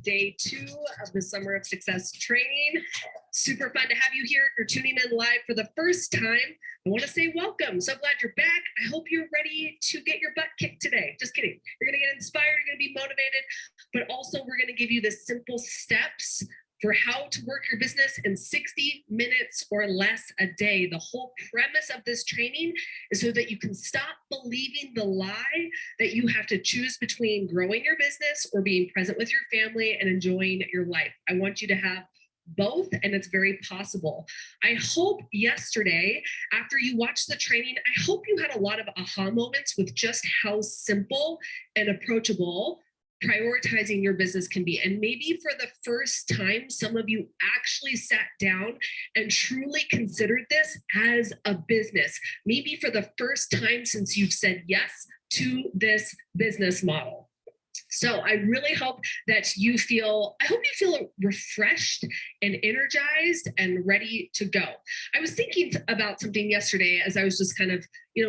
day 2 of the Summer of Success training. Super fun to have you here. If you're tuning in live for the first time, I want to say welcome. So glad you're back. I hope you're ready to get your butt kicked today. Just kidding. You're going to get inspired. You're going to be motivated, but also we're going to give you the simple steps for how to work your business in 60 minutes or less a day. The whole premise of this training is so that you can stop believing the lie that you have to choose between growing your business or being present with your family and enjoying your life. I want you to have both, and it's very possible. I hope yesterday, after you watched the training, I hope you had a lot of aha moments with just how simple and approachable prioritizing your business can be. And maybe for the first time, some of you actually sat down and truly considered this as a business. Maybe for the first time since you've said yes to this business model. So I really hope that you feel refreshed and energized and ready to go. I was thinking about something yesterday as I was just kind of,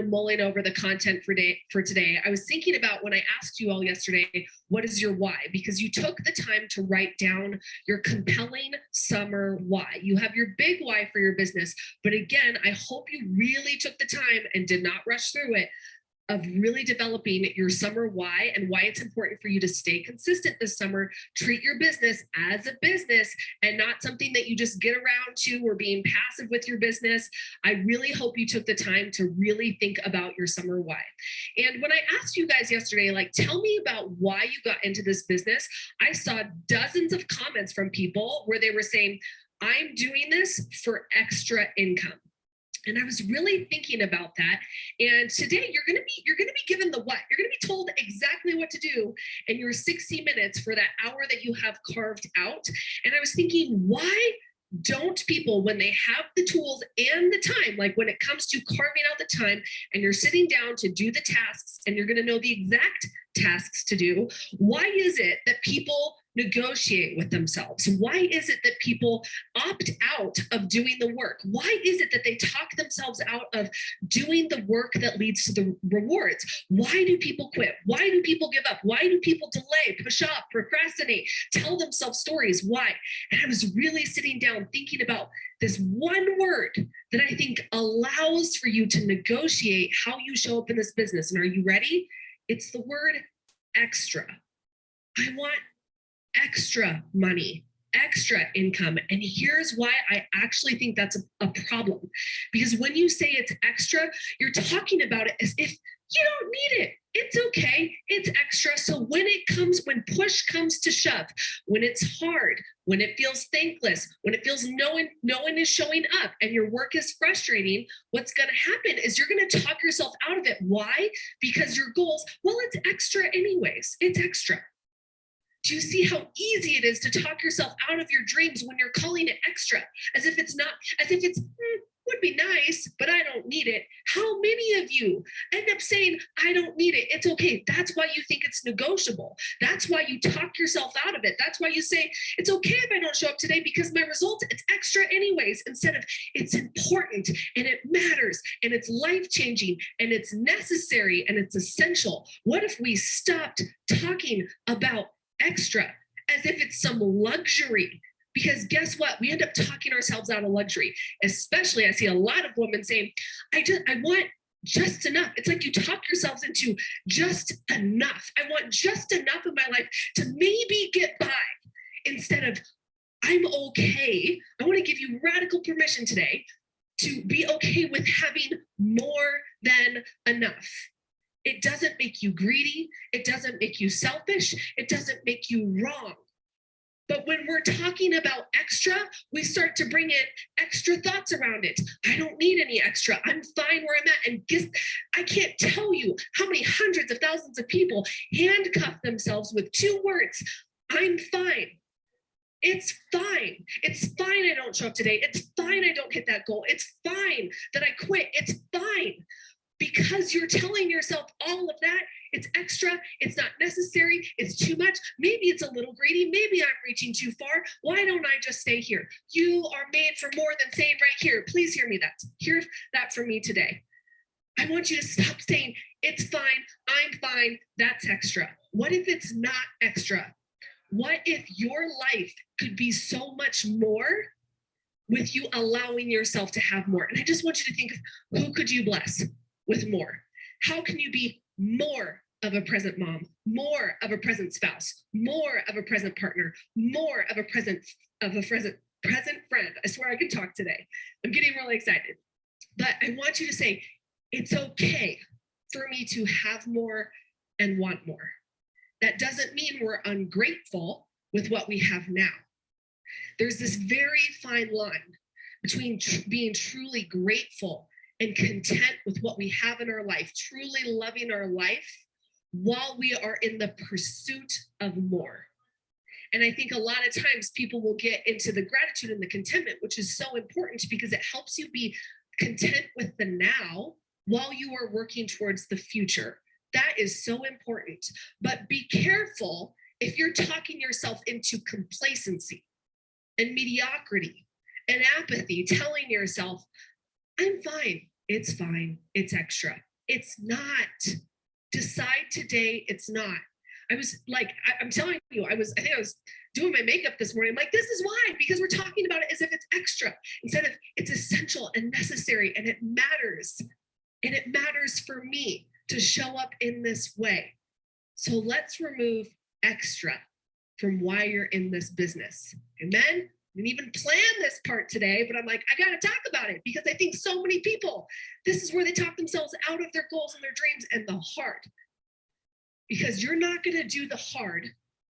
mulling over the content for today. I was thinking about when I asked you all yesterday, what is your why? Because you took the time to write down your compelling summer why. You have your big why for your business. But again, I hope you really took the time and did not rush through it, of really developing your summer why and why it's important for you to stay consistent this summer. Treat your business as a business and not something that you just get around to or being passive with your business. I really hope you took the time to really think about your summer why. And when I asked you guys yesterday, tell me about why you got into this business, I saw dozens of comments from people where they were saying, I'm doing this for extra income. And I was really thinking about that. And today you're going to be given the what. You're going to be told exactly what to do in your 60 minutes for that hour that you have carved out. And I was thinking, why don't people, when they have the tools and the time, like when it comes to carving out the time and you're sitting down to do the tasks and you're going to know the exact tasks to do, why is it that people negotiate with themselves? Why is it that people opt out of doing the work? Why is it that they talk themselves out of doing the work that leads to the rewards? Why do people quit? Why do people give up? Why do people delay, push off, procrastinate, tell themselves stories? Why? And I was really sitting down thinking about this one word that I think allows for you to negotiate how you show up in this business. And are you ready? It's the word extra. I want extra money, extra income. And here's why I actually think that's a problem. Because when you say it's extra, you're talking about it as if you don't need it. It's okay. It's extra. So when push comes to shove, when it's hard, when it feels thankless, when it feels no one is showing up and your work is frustrating, what's going to happen is you're going to talk yourself out of it. Why? Because your goals, it's extra anyways. It's extra. Do you see how easy it is to talk yourself out of your dreams when you're calling it extra, as if it's would be nice, but I don't need it? How many of you end up saying, I don't need it? It's okay. That's why you think it's negotiable. That's why you talk yourself out of it. That's why you say, it's okay if I don't show up today because my results, it's extra anyways, instead of it's important and it matters and it's life-changing and it's necessary and it's essential. What if we stopped talking about extra as if it's some luxury? Because guess what? We end up talking ourselves out of luxury. Especially, I see a lot of women saying, I want just enough. It's like you talk yourselves into just enough. I want just enough in my life to maybe get by, instead of I'm okay. I want to give you radical permission today to be okay with having more than enough. It doesn't make you greedy. It doesn't make you selfish. It doesn't make you wrong. But when we're talking about extra, we start to bring in extra thoughts around it. I don't need any extra. I'm fine where I'm at. And I can't tell you how many hundreds of thousands of people handcuff themselves with 2 words. I'm fine. It's fine. It's fine I don't show up today. It's fine I don't hit that goal. It's fine that I quit. It's fine. Because you're telling yourself all of that, it's extra, it's not necessary, it's too much. Maybe it's a little greedy. Maybe I'm reaching too far. Why don't I just stay here? You are made for more than saying right here. Please hear me. Hear that from me today. I want you to stop saying, it's fine, I'm fine, that's extra. What if it's not extra? What if your life could be so much more with you allowing yourself to have more? And I just want you to think of who could you bless with more? How can you be more of a present mom, more of a present spouse, more of a present partner, more of a present friend? I swear I can talk today. I'm getting really excited. But I want you to say, it's okay for me to have more and want more. That doesn't mean we're ungrateful with what we have now. There's this very fine line between being truly grateful and content with what we have in our life, truly loving our life while we are in the pursuit of more. And I think a lot of times people will get into the gratitude and the contentment, which is so important because it helps you be content with the now while you are working towards the future. That is so important. But be careful if you're talking yourself into complacency and mediocrity and apathy, telling yourself, I'm fine, it's extra. It's not. Decide today it's not. I was like, I'm telling you, I think I was doing my makeup this morning. I'm like, this is why, because we're talking about it as if it's extra instead of it's essential and necessary, and it matters. And it matters for me to show up in this way. So let's remove extra from why you're in this business. Amen? I didn't even plan this part today, but I'm like, I got to talk about it because I think so many people, this is where they talk themselves out of their goals and their dreams and the hard. Because you're not going to do the hard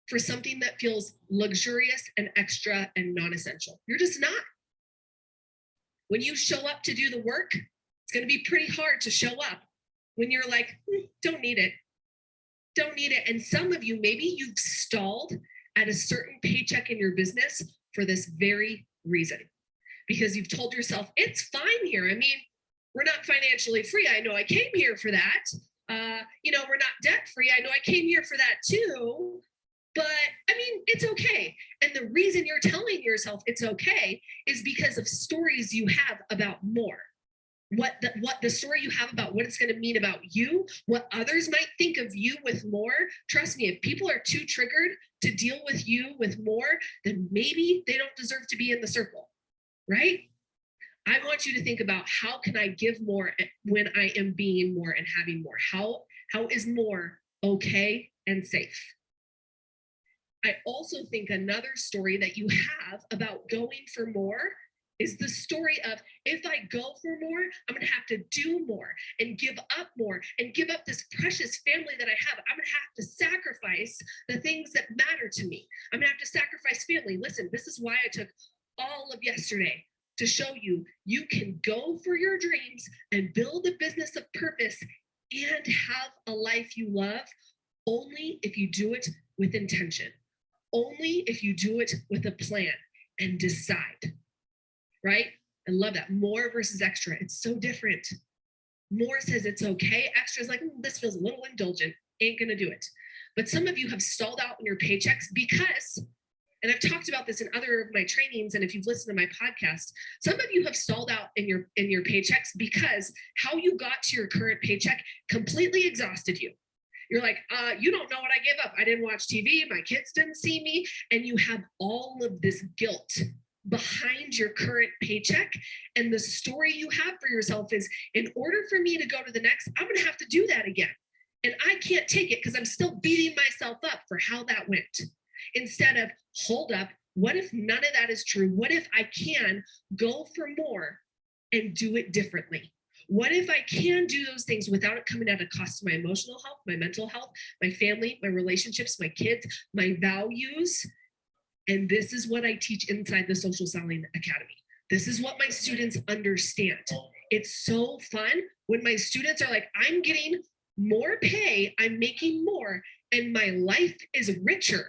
for something that feels luxurious and extra and non-essential. You're just not. When you show up to do the work, it's going to be pretty hard to show up when you're like, don't need it. Don't need it. And some of you, maybe you've stalled at a certain paycheck in your business for this very reason. Because you've told yourself, it's fine here. I mean, we're not financially free. I know I came here for that. We're not debt free. I know I came here for that too, but I mean, it's okay. And the reason you're telling yourself it's okay is because of stories you have about more. What the story you have about what it's going to mean about you, what others might think of you with more. Trust me, if people are too triggered to deal with you with more, then maybe they don't deserve to be in the circle, right? I want you to think about how can I give more when I am being more and having more? How is more okay and safe? I also think another story that you have about going for more is the story of, if I go for more, I'm going to have to do more and give up more and give up this precious family that I have. I'm going to have to sacrifice the things that matter to me. I'm going to have to sacrifice family. Listen, this is why I took all of yesterday to show you, you can go for your dreams and build a business of purpose and have a life you love only if you do it with intention, only if you do it with a plan and decide, right? I love that. More versus extra. It's so different. More says it's okay. Extra is like, this feels a little indulgent. Ain't gonna do it. But some of you have stalled out in your paychecks because, and I've talked about this in other of my trainings, and if you've listened to my podcast, some of you have stalled out in your paychecks because how you got to your current paycheck completely exhausted you. You're like, you don't know what I gave up. I didn't watch TV. My kids didn't see me. And you have all of this guilt behind your current paycheck. And the story you have for yourself is, in order for me to go to the next, I'm going to have to do that again. And I can't take it because I'm still beating myself up for how that went. Instead of, hold up, what if none of that is true? What if I can go for more and do it differently? What if I can do those things without it coming at a cost to my emotional health, my mental health, my family, my relationships, my kids, my values? And this is what I teach inside the Social Selling Academy. This is what my students understand. It's so fun when my students are like, I'm getting more pay, I'm making more, and my life is richer.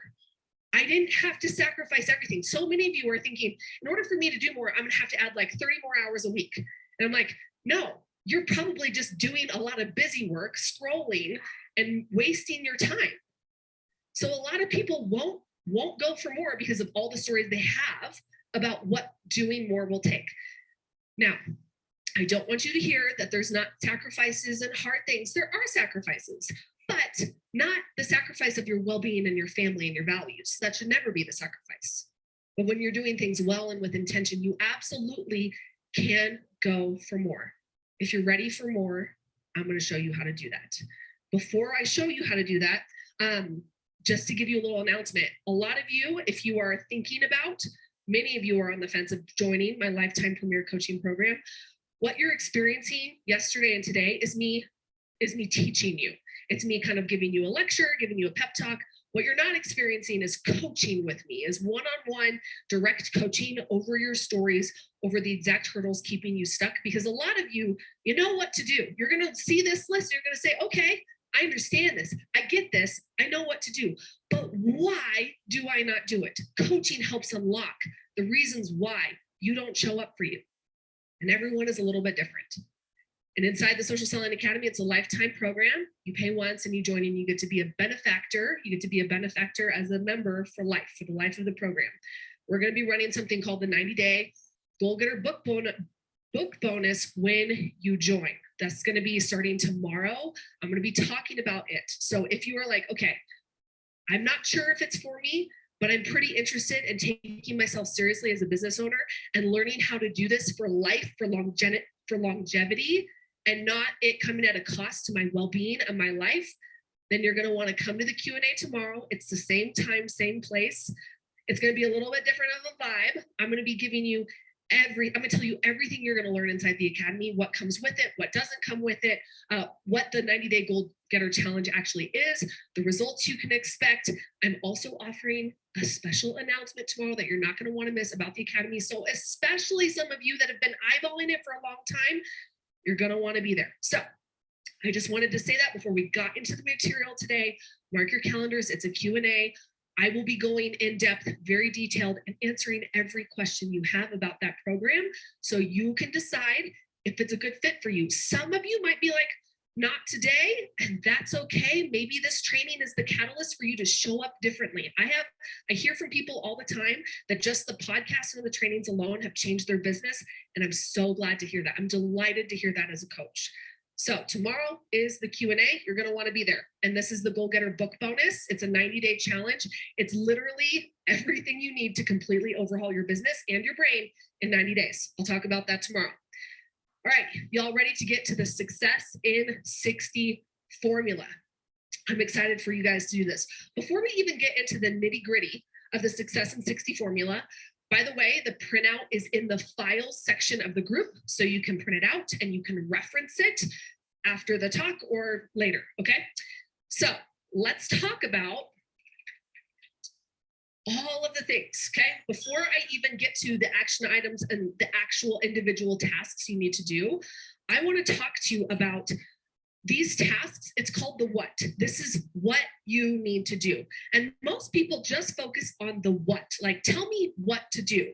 I didn't have to sacrifice everything. So many of you are thinking, in order for me to do more, I'm gonna have to add like 30 more hours a week. And I'm like, no, you're probably just doing a lot of busy work, scrolling and wasting your time. So a lot of people won't go for more because of all the stories they have about what doing more will take. Now, I don't want you to hear that there's not sacrifices and hard things. There are sacrifices. but not the sacrifice of your well-being and your family and your values. That should never be the sacrifice. But when you're doing things well and with intention, you absolutely can go for more. If you're ready for more, I'm going to show you how to do that. Before I show you how to do that, just to give you a little announcement, a lot of you, if you are thinking about, many of you are on the fence of joining my Lifetime Premier Coaching Program. What you're experiencing yesterday and today is me teaching you. It's me kind of giving you a lecture, giving you a pep talk. What you're not experiencing is coaching with me, is one-on-one direct coaching over your stories, over the exact hurdles keeping you stuck. Because a lot of you, you know what to do. You're going to see this list. You're going to say, okay, I understand this. I get this. I know what to do. But why do I not do it? Coaching helps unlock the reasons why you don't show up for you. And everyone is a little bit different. And inside the Social Selling Academy, it's a lifetime program. You pay once and you join and you get to be a benefactor. You get to be a benefactor as a member for life, for the life of the program. We're going to be running something called the 90-day Goal Getter book bonus when you join. That's going to be starting tomorrow. I'm going to be talking about it. So if you are like, okay, I'm not sure if it's for me, but I'm pretty interested in taking myself seriously as a business owner and learning how to do this for life, for longevity, and not it coming at a cost to my well-being and my life, then you're going to want to come to the Q&A tomorrow. It's the same time, same place. It's going to be a little bit different of a vibe. I'm going to be giving you I'm going to tell you everything you're going to learn inside the Academy, what comes with it, what doesn't come with it, what the 90-day Goal Getter Challenge actually is, the results you can expect. I'm also offering a special announcement tomorrow that you're not going to want to miss about the Academy. So especially some of you that have been eyeballing it for a long time, you're going to want to be there. So I just wanted to say that before we got into the material today. Mark your calendars. It's a Q&A. I will be going in depth, very detailed, and answering every question you have about that program so you can decide if it's a good fit for you. Some of you might be like, not today, and that's okay. Maybe this training is the catalyst for you to show up differently. I hear from people all the time that just the podcast and the trainings alone have changed their business, and I'm so glad to hear that. I'm delighted to hear that as a coach. So tomorrow is the Q&A. You're going to want to be there. And this is the Goal Getter book bonus. It's a 90-day challenge. It's literally everything you need to completely overhaul your business and your brain in 90 days. I'll talk about that tomorrow. All right, y'all ready to get to the Success in 60 formula? I'm excited for you guys to do this. Before we even get into the nitty-gritty of the Success in 60 formula, by the way, the printout is in the files section of the group, so you can print it out and you can reference it after the talk or later, okay? So let's talk about all of the things, okay? Before I even get to the action items and the actual individual tasks you need to do, I want to talk to you about these tasks. It's called the what. This is what you need to do. And most people just focus on the what, like, tell me what to do.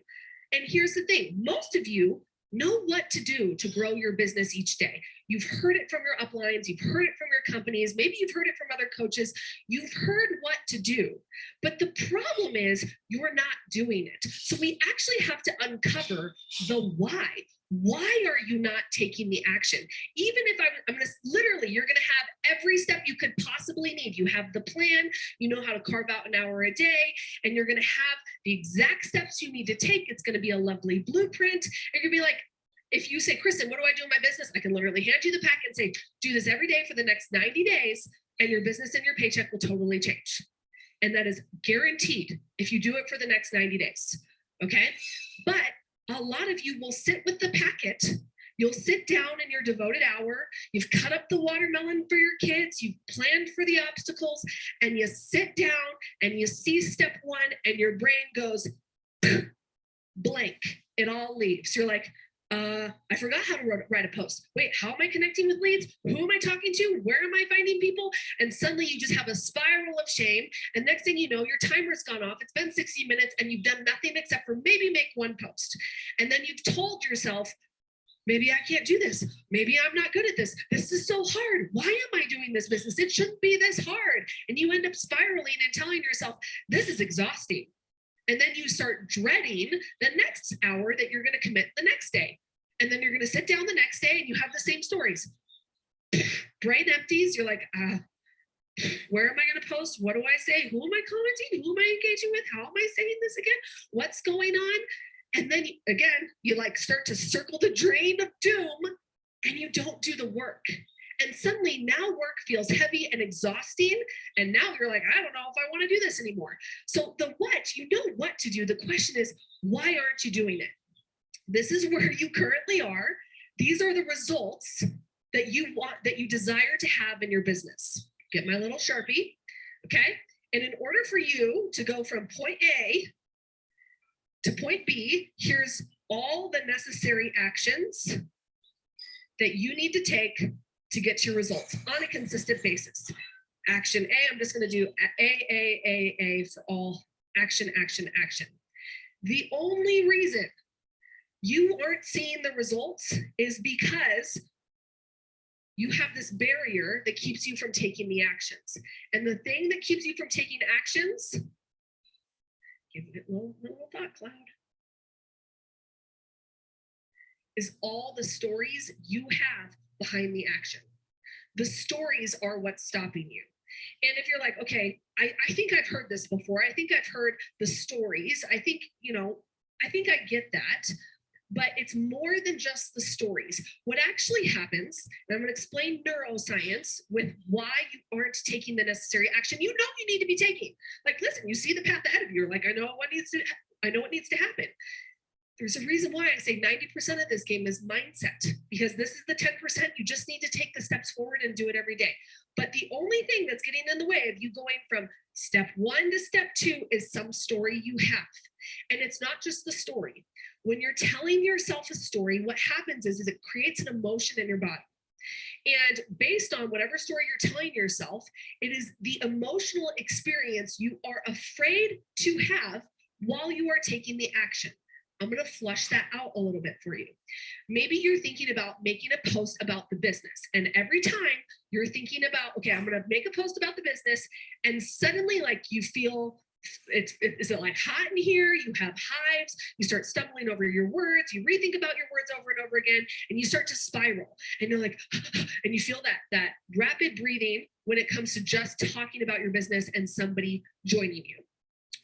And here's the thing, most of you know what to do to grow your business each day. You've heard it from your uplines, you've heard it from your companies, maybe you've heard it from other coaches, you've heard what to do. But the problem is you're not doing it. So we actually have to uncover the why. Why are you not taking the action? Even if I'm going to literally, you're going to have every step you could possibly need. You have the plan, you know how to carve out an hour a day, and you're going to have the exact steps you need to take. It's going to be a lovely blueprint. You're going to be like, if you say, Kristen, what do I do in my business? I can literally hand you the packet and say, do this every day for the next 90 days, and your business and your paycheck will totally change. And that is guaranteed if you do it for the next 90 days. Okay. But a lot of you will sit with the packet. You'll sit down in your devoted hour. You've cut up the watermelon for your kids. You've planned for the obstacles, and you sit down and you see step one, and your brain goes blank. It all leaves. You're like, I forgot how to write a post. Wait, how am I connecting with leads? Who am I talking to? Where am I finding people? And suddenly you just have a spiral of shame. And next thing you know, your timer's gone off. It's been 60 minutes and you've done nothing except for maybe make one post. And then you've told yourself, maybe I can't do this. Maybe I'm not good at this. This is so hard. Why am I doing this business? It shouldn't be this hard. And you end up spiraling and telling yourself, this is exhausting. And then you start dreading the next hour that you're going to commit the next day. And then you're going to sit down the next day and you have the same stories. Brain empties. You're like, Where am I going to post? What do I say? Who am I commenting? Who am I engaging with? How am I saying this again? What's going on? And then again, you like start to circle the drain of doom and you don't do the work. And suddenly now work feels heavy and exhausting. And now you're like, I don't know if I want to do this anymore. So the what, you know what to do. The question is, why aren't you doing it? This is where you currently are. These are the results that you want, that you desire to have in your business. Get my little Sharpie, okay? And in order for you to go from point A to point B, here's all the necessary actions that you need to take to get your results on a consistent basis. Action A, I'm just gonna do A for all. Action, action, action. The only reason you aren't seeing the results is because you have this barrier that keeps you from taking the actions. And the thing that keeps you from taking actions, give it a little thought cloud, is all the stories you have behind the action. The stories are what's stopping you. And if you're like, okay, I think I've heard this before. I think I've heard the stories. I think, I think I get that. But it's more than just the stories. What actually happens, and I'm going to explain neuroscience with why you aren't taking the necessary action you need to be taking. Like, listen, you see the path ahead of you. You're like, I know what needs to happen. There's a reason why I say 90% of this game is mindset, because this is the 10%. You just need to take the steps forward and do it every day. But the only thing that's getting in the way of you going from step 1 to step 2 is some story you have. And it's not just the story. When you're telling yourself a story, what happens is it creates an emotion in your body. And based on whatever story you're telling yourself, it is the emotional experience you are afraid to have while you are taking the action. I'm going to flush that out a little bit for you. Maybe you're thinking about making a post about the business. And every time you're thinking about, okay, I'm going to make a post about the business. And suddenly like you feel, is it like hot in here? You have hives, you start stumbling over your words, you rethink about your words over and over again, and you start to spiral. And you're like, and you feel that rapid breathing when it comes to just talking about your business and somebody joining you.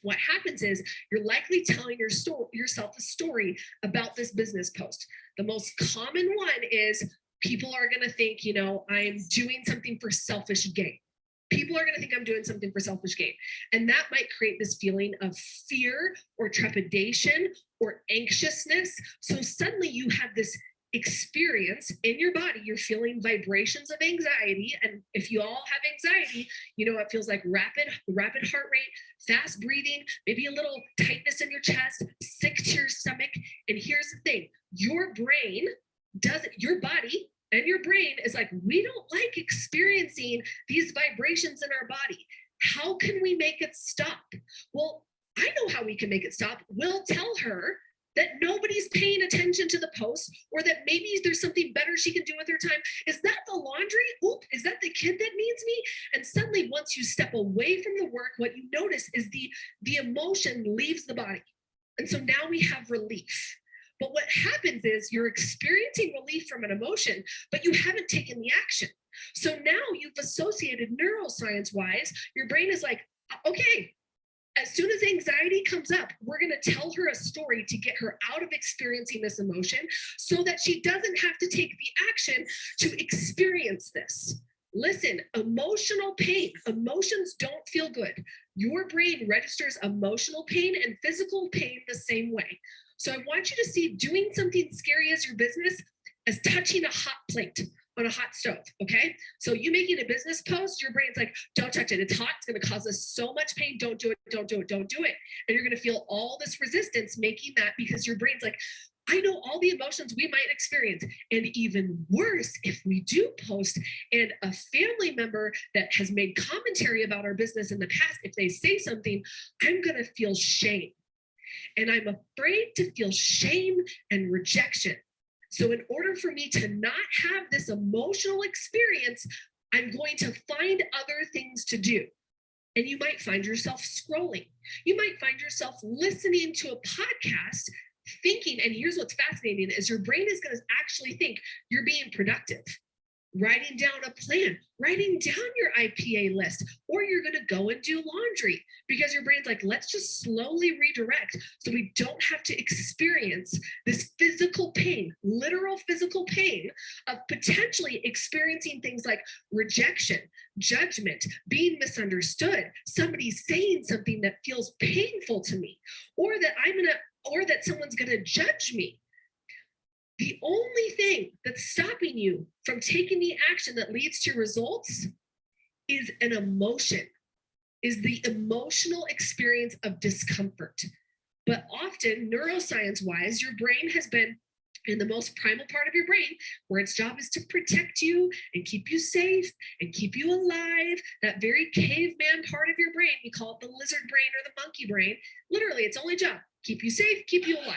What happens is you're likely telling yourself a story about this business post. The most common one is people are going to think, I'm doing something for selfish gain. People are going to think I'm doing something for selfish gain. And that might create this feeling of fear or trepidation or anxiousness. So suddenly you have this experience in your body. You're feeling vibrations of anxiety. And if you all have anxiety, it feels like rapid heart rate, fast breathing, maybe a little tightness in your chest, sick to your stomach. And here's the thing, your brain your body and your brain is like, we don't like experiencing these vibrations in our body. How can we make it stop? Well, I know how we can make it stop. We'll tell her that nobody's paying attention to the post, or that maybe there's something better she can do with her time. Is that the laundry? Oop, is that the kid that needs me? And suddenly, once you step away from the work, what you notice is the emotion leaves the body. And so now we have relief. But what happens is you're experiencing relief from an emotion, but you haven't taken the action. So now you've associated neuroscience-wise, your brain is like, okay, as soon as anxiety comes up, we're going to tell her a story to get her out of experiencing this emotion so that she doesn't have to take the action to experience this. Listen, emotional pain, emotions don't feel good. Your brain registers emotional pain and physical pain the same way. So I want you to see doing something scary as your business as touching a hot plate on a hot stove, okay? So you making a business post, your brain's like, don't touch it, it's hot, it's gonna cause us so much pain, don't do it, don't do it, don't do it. And you're gonna feel all this resistance making that, because your brain's like, I know all the emotions we might experience. And even worse, if we do post and a family member that has made commentary about our business in the past, if they say something, I'm gonna feel shame. And I'm afraid to feel shame and rejection. So in order for me to not have this emotional experience, I'm going to find other things to do. And you might find yourself scrolling. You might find yourself listening to a podcast, thinking, and here's what's fascinating, is your brain is going to actually think you're being productive. writing down a plan, writing down your IPA list, or you're going to go and do laundry because your brain's like, let's just slowly redirect so we don't have to experience this physical pain, literal physical pain of potentially experiencing things like rejection, judgment, being misunderstood, somebody saying something that feels painful to me, or that someone's going to judge me. The only thing that's stopping you from taking the action that leads to results is an emotion, is the emotional experience of discomfort. But often, neuroscience-wise, your brain has been in the most primal part of your brain, where its job is to protect you and keep you safe and keep you alive. That very caveman part of your brain, we call it the lizard brain or the monkey brain. Literally, its only job, keep you safe, keep you alive.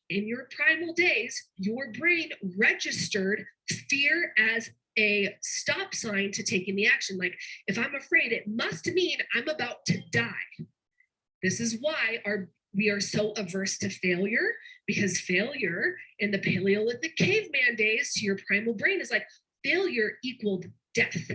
In your primal days, your brain registered fear as a stop sign to taking the action. Like, if I'm afraid, it must mean I'm about to die. This is why we are so averse to failure, because failure in the Paleolithic caveman days to your primal brain is like failure equaled death.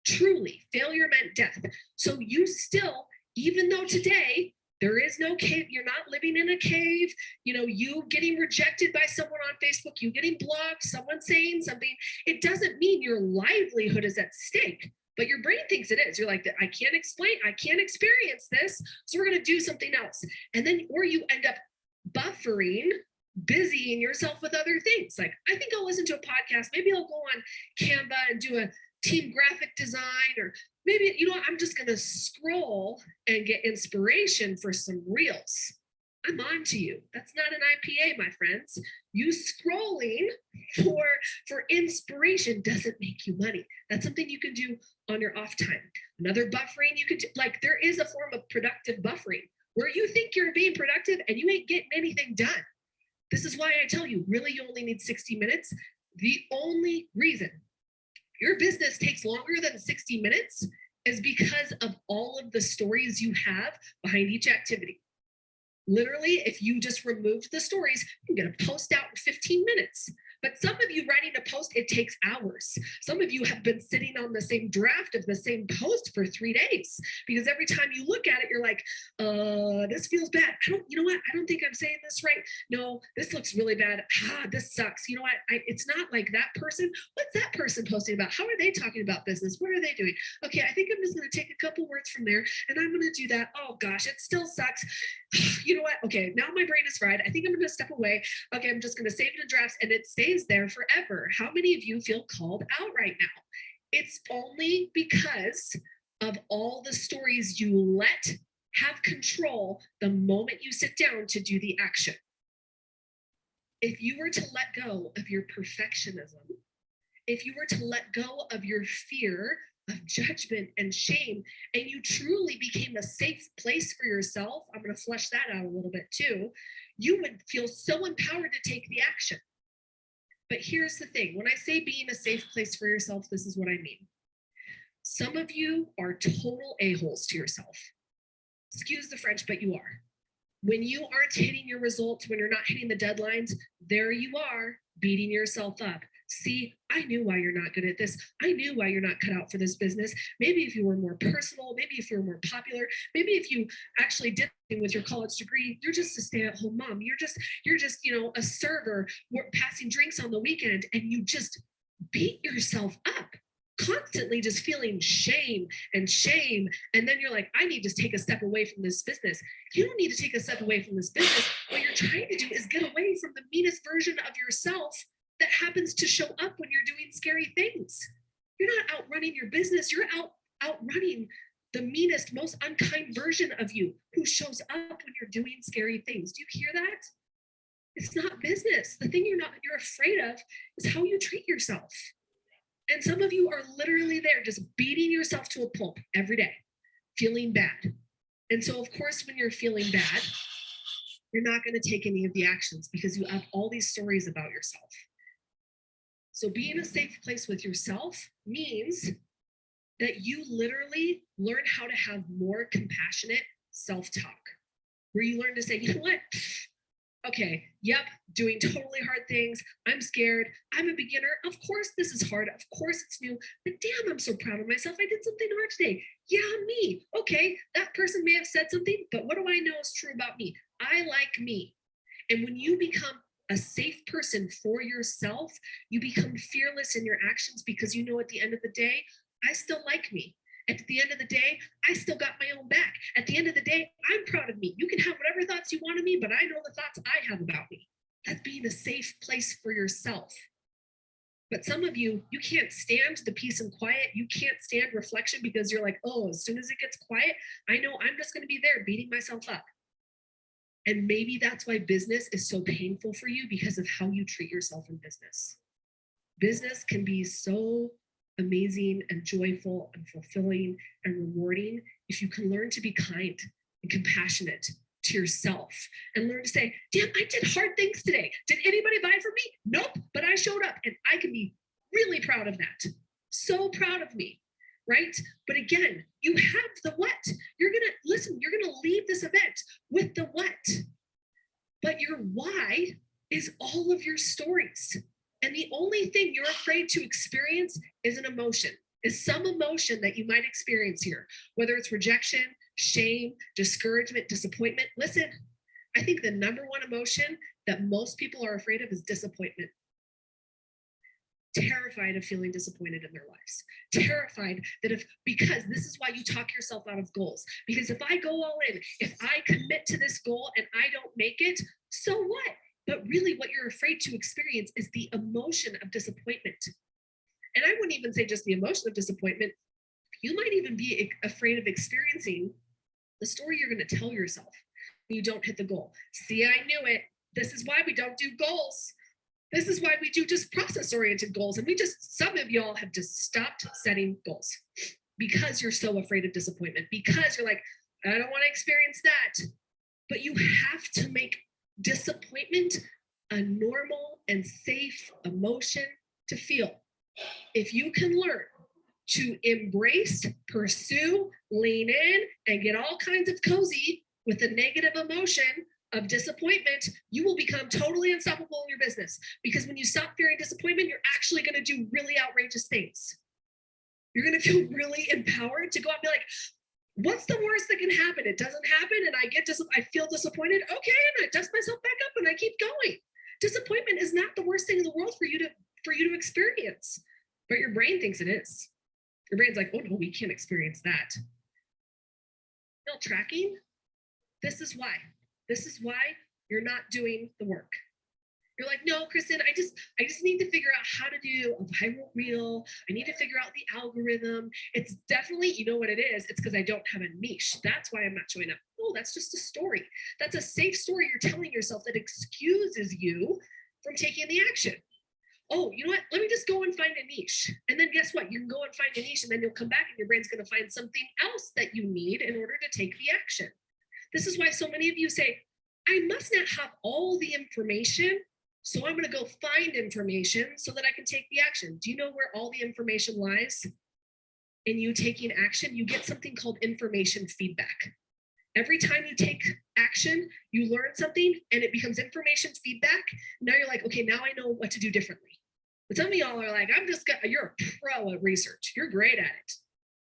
Truly, failure meant death. So you still, even though today, there is no cave, you're not living in a cave, you getting rejected by someone on Facebook, you getting blocked, someone saying something, it doesn't mean your livelihood is at stake, but your brain thinks it is. You're like, I can't experience this, so we're gonna do something else. And then, or you end up buffering, busying yourself with other things. Like, I think I'll listen to a podcast, maybe I'll go on Canva and do a team graphic design, or maybe, I'm just going to scroll and get inspiration for some reels. I'm on to you. That's not an IPA, my friends. You scrolling for inspiration doesn't make you money. That's something you can do on your off time. Another buffering you could do, like, there is a form of productive buffering where you think you're being productive and you ain't getting anything done. This is why I tell you, really, you only need 60 minutes. The only reason your business takes longer than 60 minutes is because of all of the stories you have behind each activity. Literally, if you just removed the stories, you can get a post out in 15 minutes. But some of you writing a post, it takes hours. Some of you have been sitting on the same draft of the same post for 3 days, because every time you look at it, you're like, this feels bad. You know what? I don't think I'm saying this right. No, this looks really bad. This sucks. You know what? It's not like that person. What's that person posting about? How are they talking about business? What are they doing? Okay, I think I'm just going to take a couple words from there and I'm going to do that. Oh gosh, it still sucks. You know what? Okay, now my brain is fried. I think I'm going to step away. Okay, I'm just going to save it in drafts, and it stays there forever. How many of you feel called out right now? It's only because of all the stories you let have control the moment you sit down to do the action. If you were to let go of your perfectionism, if you were to let go of your fear of judgment and shame, and you truly became a safe place for yourself, I'm going to flesh that out a little bit too, you would feel so empowered to take the action. But here's the thing, when I say being a safe place for yourself, this is what I mean. Some of you are total a-holes to yourself. Excuse the French, but you are. When you aren't hitting your results, when you're not hitting the deadlines, there you are, beating yourself up. See, I knew why you're not good at this. I knew why you're not cut out for this business. Maybe if you were more personal, maybe if you were more popular, maybe if you actually did something with your college degree, you're just a stay-at-home mom. You're just, a server passing drinks on the weekend, and you just beat yourself up, constantly just feeling shame. And then you're like, I need to take a step away from this business. You don't need to take a step away from this business. What you're trying to do is get away from the meanest version of yourself that happens to show up when you're doing scary things. You're not outrunning your business. You're outrunning the meanest, most unkind version of you who shows up when you're doing scary things. Do you hear that? It's not business. The thing you're afraid of is how you treat yourself. And some of you are literally there just beating yourself to a pulp every day, feeling bad. And so, of course, when you're feeling bad, you're not going to take any of the actions because you have all these stories about yourself. So being a safe place with yourself means that you literally learn how to have more compassionate self-talk, where you learn to say, you know what? Okay, yep, doing totally hard things. I'm scared. I'm a beginner. Of course, this is hard. Of course, it's new. But damn, I'm so proud of myself. I did something hard today. Yeah, me. Okay, that person may have said something, but what do I know is true about me? I like me. And when you become a safe person for yourself, you become fearless in your actions because you know at the end of the day, I still like me. At the end of the day, I still got my own back. At the end of the day, I'm proud of me. You can have whatever thoughts you want of me, but I know the thoughts I have about me. That's being a safe place for yourself. But some of you, you can't stand the peace and quiet. You can't stand reflection because you're like, oh, as soon as it gets quiet, I know I'm just going to be there beating myself up. And maybe that's why business is so painful for you because of how you treat yourself in business. Business can be so amazing and joyful and fulfilling and rewarding if you can learn to be kind and compassionate to yourself and learn to say, damn, I did hard things today. Did anybody buy from me? Nope, but I showed up and I can be really proud of that. So proud of me, right? But again, you have the what. You're gonna leave this event with the what. But your why is all of your stories. And the only thing you're afraid to experience is an emotion, is some emotion that you might experience here, whether it's rejection, shame, discouragement, disappointment. Listen, I think the number one emotion that most people are afraid of is disappointment. Terrified of feeling disappointed in their lives. Terrified that because this is why you talk yourself out of goals. Because if I go all in, if I commit to this goal and I don't make it, so what? But really what you're afraid to experience is the emotion of disappointment. And I wouldn't even say just the emotion of disappointment. You might even be afraid of experiencing the story you're going to tell yourself when you don't hit the goal. See, I knew it. This is why we don't do goals. This is why we do just process-oriented goals. And some of y'all have just stopped setting goals because you're so afraid of disappointment, because you're like, I don't want to experience that. But you have to make disappointment a normal and safe emotion to feel. If you can learn to embrace, pursue, lean in, and get all kinds of cozy with a negative emotion of disappointment, you will become totally unstoppable in your business. Because when you stop fearing disappointment, you're actually going to do really outrageous things. You're going to feel really empowered to go out and be like, what's the worst that can happen? It doesn't happen and I feel disappointed. Okay, and I dust myself back up and I keep going. Disappointment is not the worst thing in the world for you to experience, but your brain thinks it is. Your brain's like, oh no, we can't experience that. Still tracking? This is why. This is why you're not doing the work. You're like, no, Kristen, I just need to figure out how to do a viral reel. I need to figure out the algorithm. It's definitely, you know what it is? It's because I don't have a niche. That's why I'm not showing up. Oh, that's just a story. That's a safe story you're telling yourself that excuses you from taking the action. Oh, you know what? Let me just go and find a niche. And then guess what? You can go and find a niche and then you'll come back and your brain's going to find something else that you need in order to take the action. This is why so many of you say, I must not have all the information, so I'm going to go find information so that I can take the action. Do you know where all the information lies? In you taking action, you get something called information feedback. Every time you take action, you learn something and it becomes information feedback. Now you're like, okay, now I know what to do differently. But some of y'all are like, you're a pro at research. You're great at it.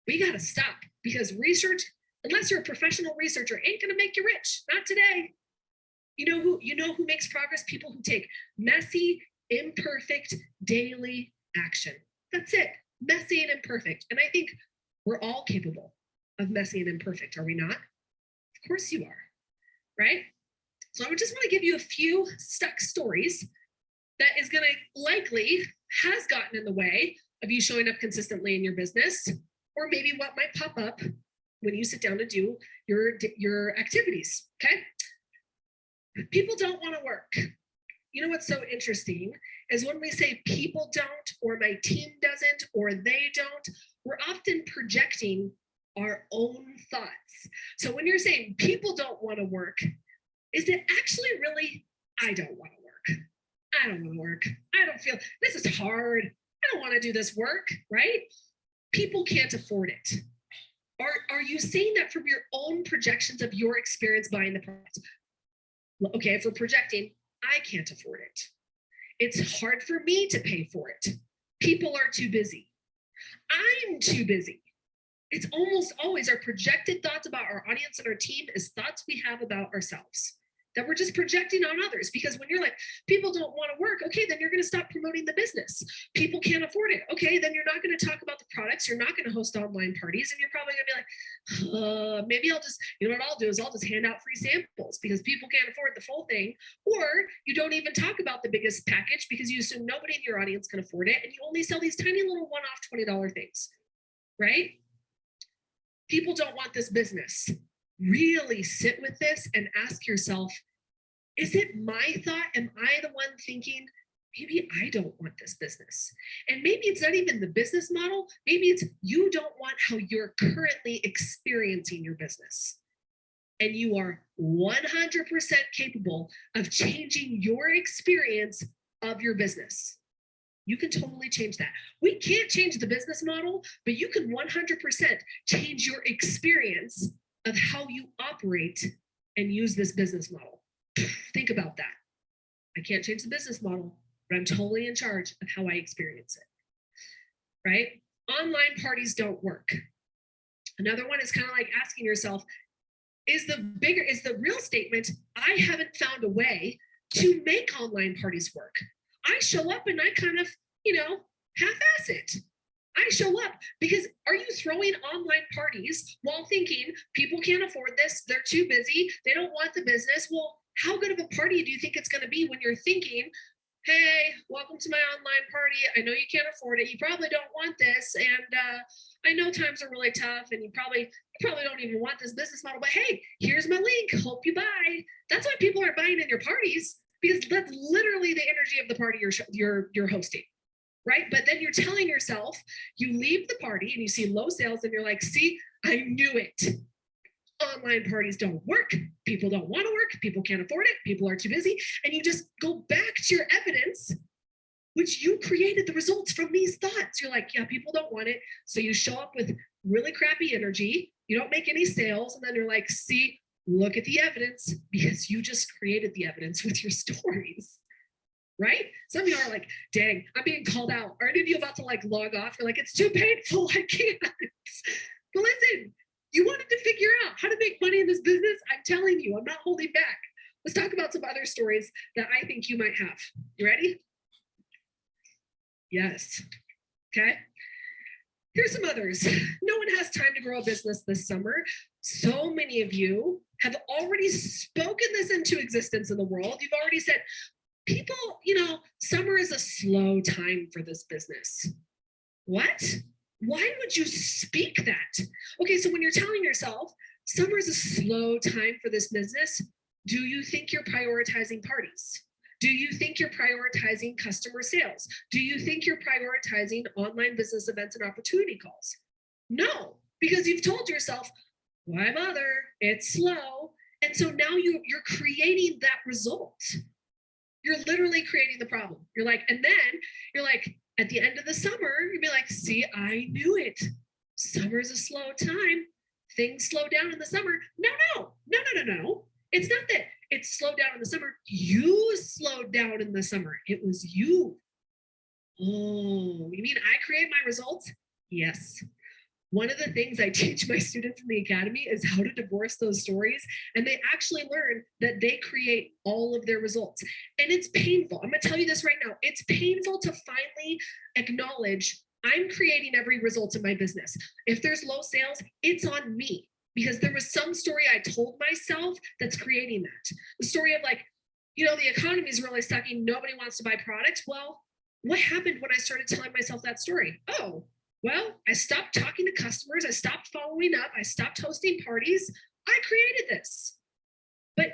But you got to stop because research, unless you're a professional researcher, ain't going to make you rich. Not today. You know who makes progress? People who take messy, imperfect, daily action. That's it. Messy and imperfect. And I think we're all capable of messy and imperfect, are we not? Of course you are, right? So I just want to give you a few stuck stories that is going to likely has gotten in the way of you showing up consistently in your business, or maybe what might pop up when you sit down to do your activities, okay? People don't want to work. You know what's so interesting is when we say people don't, or my team doesn't, or they don't, we're often projecting our own thoughts. So when you're saying people don't want to work, is it actually really, I don't want to work. I don't want to work. I don't feel, this is hard. I don't want to do this work, right? People can't afford it. Are you saying that from your own projections of your experience buying the product? Okay, if we're projecting, I can't afford it. It's hard for me to pay for it. People are too busy. I'm too busy. It's almost always our projected thoughts about our audience and our team is thoughts we have about ourselves that we're just projecting on others. Because when you're like, people don't want to work, okay, then you're going to stop promoting the business. People can't afford it. Okay, then you're not going to talk about the products. You're not going to host online parties. And you're probably going to be like, maybe I'll just, you know what I'll do is I'll just hand out free samples because people can't afford the full thing. Or you don't even talk about the biggest package because you assume nobody in your audience can afford it. And you only sell these tiny little one-off $20 things, right? People don't want this business. Really sit with this and ask yourself, is it my thought? Am I the one thinking, maybe I don't want this business? And maybe it's not even the business model. Maybe it's you don't want how you're currently experiencing your business. And you are 100% capable of changing your experience of your business. You can totally change that. We can't change the business model, but you can 100% change your experience of how you operate and use this business model. Think about that. I can't change the business model, but I'm totally in charge of how I experience it, right? Online parties don't work. Another one is kind of like asking yourself, is the real statement, I haven't found a way to make online parties work. I show up and I kind of, half-ass it. I show up because are you throwing online parties while thinking people can't afford this, they're too busy, they don't want the business? Well, how good of a party do you think it's going to be when you're thinking, hey, welcome to my online party. I know you can't afford it. You probably don't want this. And I know times are really tough and you probably don't even want this business model, but hey, here's my link. Hope you buy. That's why people are buying in your parties, because that's literally the energy of the party you're hosting, right? But then you're telling yourself, you leave the party and you see low sales and you're like, see, I knew it. Online parties don't work. People don't want to work. People can't afford it. People are too busy. And you just go back to your evidence, which you created the results from these thoughts. You're like, yeah, people don't want it. So you show up with really crappy energy. You don't make any sales. And then you're like, see, look at the evidence, because you just created the evidence with your stories, right? Some of you are like, dang, I'm being called out. Are any of you about to like log off? You're like, it's too painful. I can't. But listen, you wanted to figure out how to make money in this business. I'm telling you, I'm not holding back. Let's talk about some other stories that I think you might have. You ready? Yes. Okay. Here's some others. No one has time to grow a business this summer. So many of you have already spoken this into existence in the world. You've already said, people, summer is a slow time for this business. What? Why would you speak that? Okay, so when you're telling yourself, summer is a slow time for this business, do you think you're prioritizing parties? Do you think you're prioritizing customer sales? Do you think you're prioritizing online business events and opportunity calls? No, because you've told yourself, why bother? It's slow. And so now you're creating that result. You're literally creating the problem. You're like, at the end of the summer, you'll be like, see, I knew it. Summer's a slow time. Things slow down in the summer. No. It's not that it slowed down in the summer. You slowed down in the summer. It was you. Oh, you mean I create my results? Yes. One of the things I teach my students in the academy is how to divorce those stories. And they actually learn that they create all of their results. And it's painful. I'm going to tell you this right now. It's painful to finally acknowledge I'm creating every result of my business. If there's low sales, it's on me, because there was some story I told myself that's creating that. The story of like, the economy is really sucking. Nobody wants to buy products. Well, what happened when I started telling myself that story? Oh, well, I stopped talking to customers. I stopped following up. I stopped hosting parties. I created this. But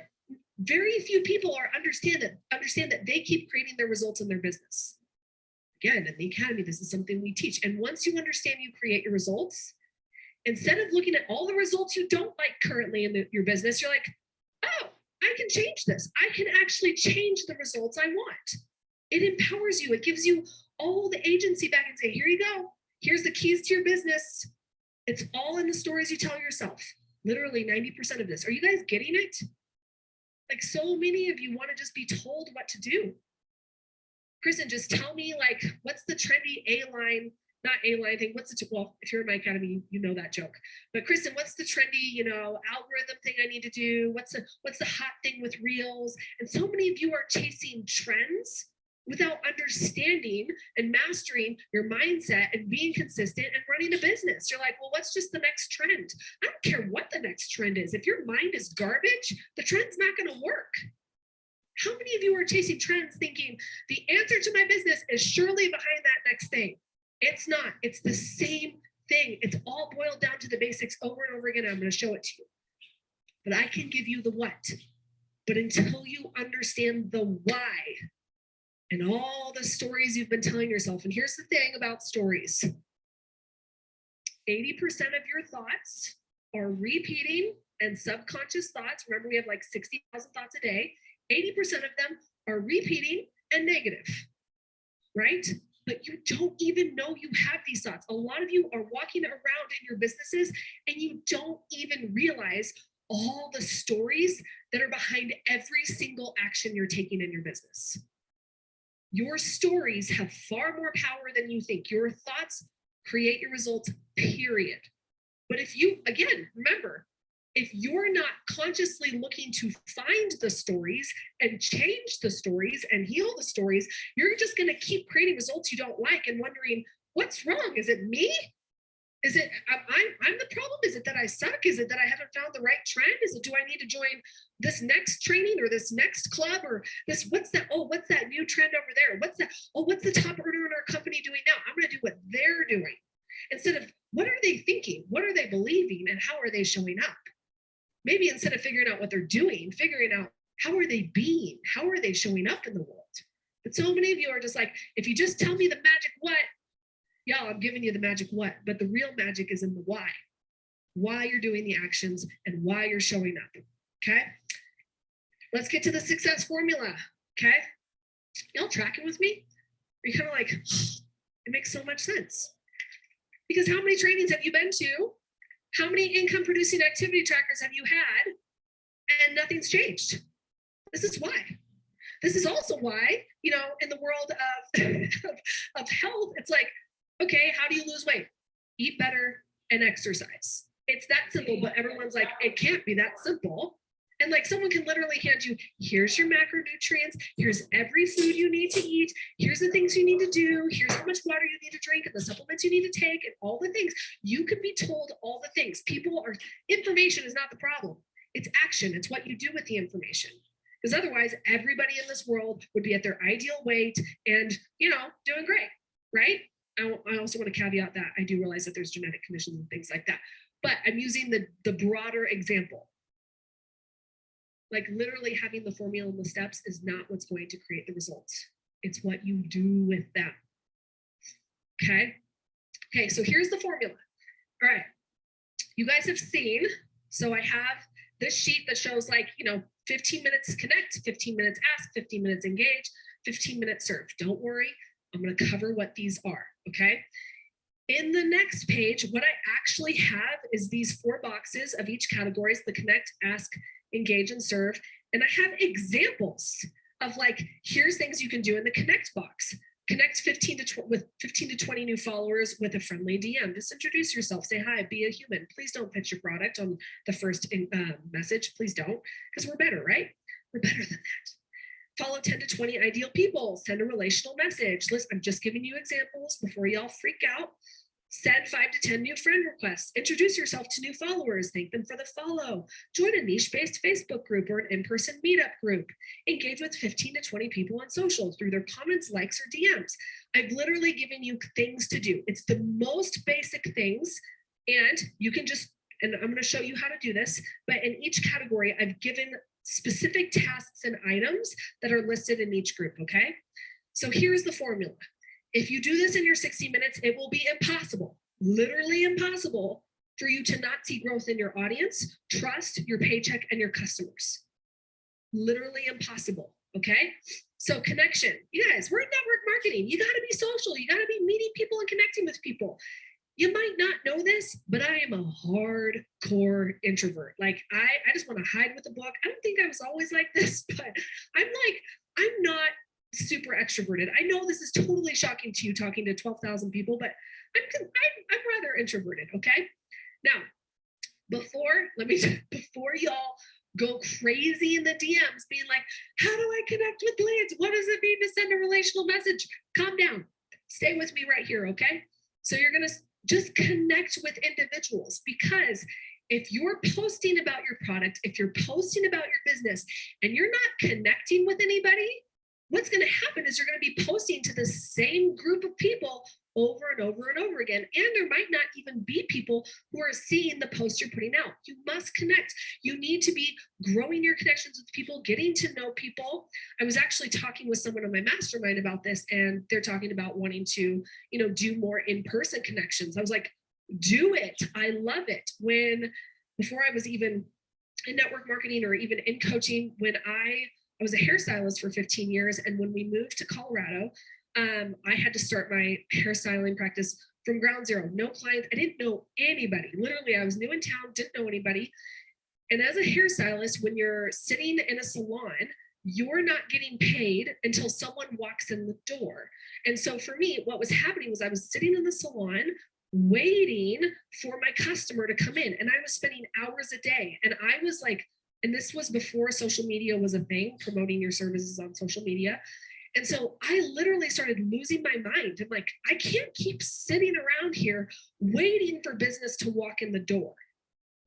very few people understand that they keep creating their results in their business. Again, in the academy, this is something we teach. And once you understand you create your results, instead of looking at all the results you don't like currently in your business, you're like, oh, I can change this. I can actually change the results I want. It empowers you. It gives you all the agency back and say, here you go. Here's the keys to your business. It's all in the stories you tell yourself. Literally 90% of this. Are you guys getting it? Like so many of you want to just be told what to do. Kristen, just tell me like, what's the trendy A-line, not A-line thing, what's the, well, if you're in my academy, you know that joke. But Kristen, what's the trendy, algorithm thing I need to do? What's the hot thing with reels? And so many of you are chasing trends without understanding and mastering your mindset and being consistent and running a business. You're like, well, what's just the next trend? I don't care what the next trend is. If your mind is garbage, the trend's not going to work. How many of you are chasing trends thinking the answer to my business is surely behind that next thing? It's not. It's the same thing. It's all boiled down to the basics over and over again. I'm going to show it to you. But I can give you the what. But until you understand the why and all the stories you've been telling yourself, and here's the thing about stories. 80% of your thoughts are repeating and subconscious thoughts. Remember, we have like 60,000 thoughts a day. 80% of them are repeating and negative, right? But you don't even know you have these thoughts. A lot of you are walking around in your businesses and you don't even realize all the stories that are behind every single action you're taking in your business. Your stories have far more power than you think. Your thoughts create your results, period. But if you, again, remember, if you're not consciously looking to find the stories and change the stories and heal the stories, you're just going to keep creating results you don't like and wondering, what's wrong? Is it me? Is it I'm the problem? Is it that I suck? Is it that I haven't found the right trend? Is it, do I need to join this next training or this next club or this, what's that new trend over there? What's the top earner in our company doing now? I'm going to do what they're doing. Instead of what are they thinking? What are they believing? And how are they showing up? Maybe instead of figuring out what they're doing, figuring out how are they being? How are they showing up in the world? But so many of you are just like, if you just tell me the magic what, yeah, I'm giving you the magic what, but the real magic is in the why you're doing the actions and why you're showing up, okay? Let's get to the success formula, okay? Y'all tracking with me? Are you kind of like, it makes so much sense. Because how many trainings have you been to? How many income producing activity trackers have you had? And nothing's changed. This is why. This is also why, in the world of health, it's like, okay, how do you lose weight? Eat better and exercise. It's that simple, but everyone's like, it can't be that simple. And like someone can literally hand you, here's your macronutrients, here's every food you need to eat, here's the things you need to do, here's how much water you need to drink, and the supplements you need to take, and all the things. You could be told all the things. Information is not the problem. It's action. It's what you do with the information. Because otherwise, everybody in this world would be at their ideal weight and, doing great, right? I also want to caveat that I do realize that there's genetic conditions and things like that. But I'm using the broader example. Like literally having the formula and the steps is not what's going to create the results. It's what you do with them. Okay, so here's the formula. All right, you guys have seen, so I have this sheet that shows 15 minutes connect, 15 minutes ask, 15 minutes engage, 15 minutes serve. Don't worry, I'm gonna cover what these are, okay? In the next page, what I actually have is these 4 boxes of each categories, the connect, ask, engage, and serve. And I have examples of here's things you can do in the connect box. Connect 15 to 20 new followers with a friendly DM. Just introduce yourself, say hi, be a human. Please don't pitch your product on the first message. Please don't, because we're better, right? We're better than that. Follow 10 to 20 ideal people. Send a relational message. Listen, I'm just giving you examples before y'all freak out. Send 5 to 10 new friend requests. Introduce yourself to new followers. Thank them for the follow. Join a niche-based Facebook group or an in-person meetup group. Engage with 15 to 20 people on social through their comments, likes, or DMs. I've literally given you things to do. It's the most basic things, and you can and I'm going to show you how to do this, but in each category, I've given specific tasks and items that are listed in each group, okay? So here's the formula. If you do this in your 60 minutes, it will be impossible, literally impossible, for you to not see growth in your audience, trust, your paycheck, and your customers. Literally impossible, okay? So connection, you guys, we're in network marketing. You gotta be social. You gotta be meeting people and connecting with people. You might not know this, but I am a hardcore introvert. Like I just want to hide with a book. I don't think I was always like this, but I'm not super extroverted. I know this is totally shocking to you talking to 12,000 people, but I'm rather introverted. Okay. Now, before y'all go crazy in the DMs being like, how do I connect with leads? What does it mean to send a relational message? Calm down. Stay with me right here, okay? So you're going to just connect with individuals, because if you're posting about your product, if you're posting about your business and you're not connecting with anybody, what's going to happen is you're going to be posting to the same group of people over and over and over again. And there might not even be people who are seeing the post you're putting out. You must connect. You need to be growing your connections with people, getting to know people. I was actually talking with someone on my mastermind about this, and they're talking about wanting to, do more in-person connections. I was like, do it. I love it. Before I was even in network marketing or even in coaching, when I was a hairstylist for 15 years. And when we moved to Colorado, I had to start my hairstyling practice from ground zero. No clients. I didn't know anybody. Literally, I was new in town, didn't know anybody. And as a hairstylist, when you're sitting in a salon, you're not getting paid until someone walks in the door. And so for me, what was happening was I was sitting in the salon waiting for my customer to come in. And I was spending hours a day. And I was like, and this was before social media was a thing, promoting your services on social media. And so I literally started losing my mind. I'm like, I can't keep sitting around here waiting for business to walk in the door.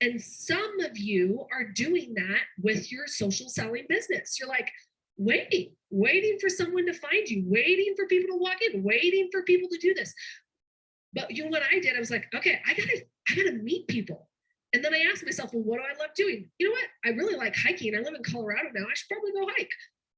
And some of you are doing that with your social selling business. You're like, waiting for someone to find you, waiting for people to walk in, waiting for people to do this. But you know what I did? I was like, okay, I gotta meet people. And then I asked myself, well, what do I love doing? You know what? I really like hiking. I live in Colorado now. I should probably go hike.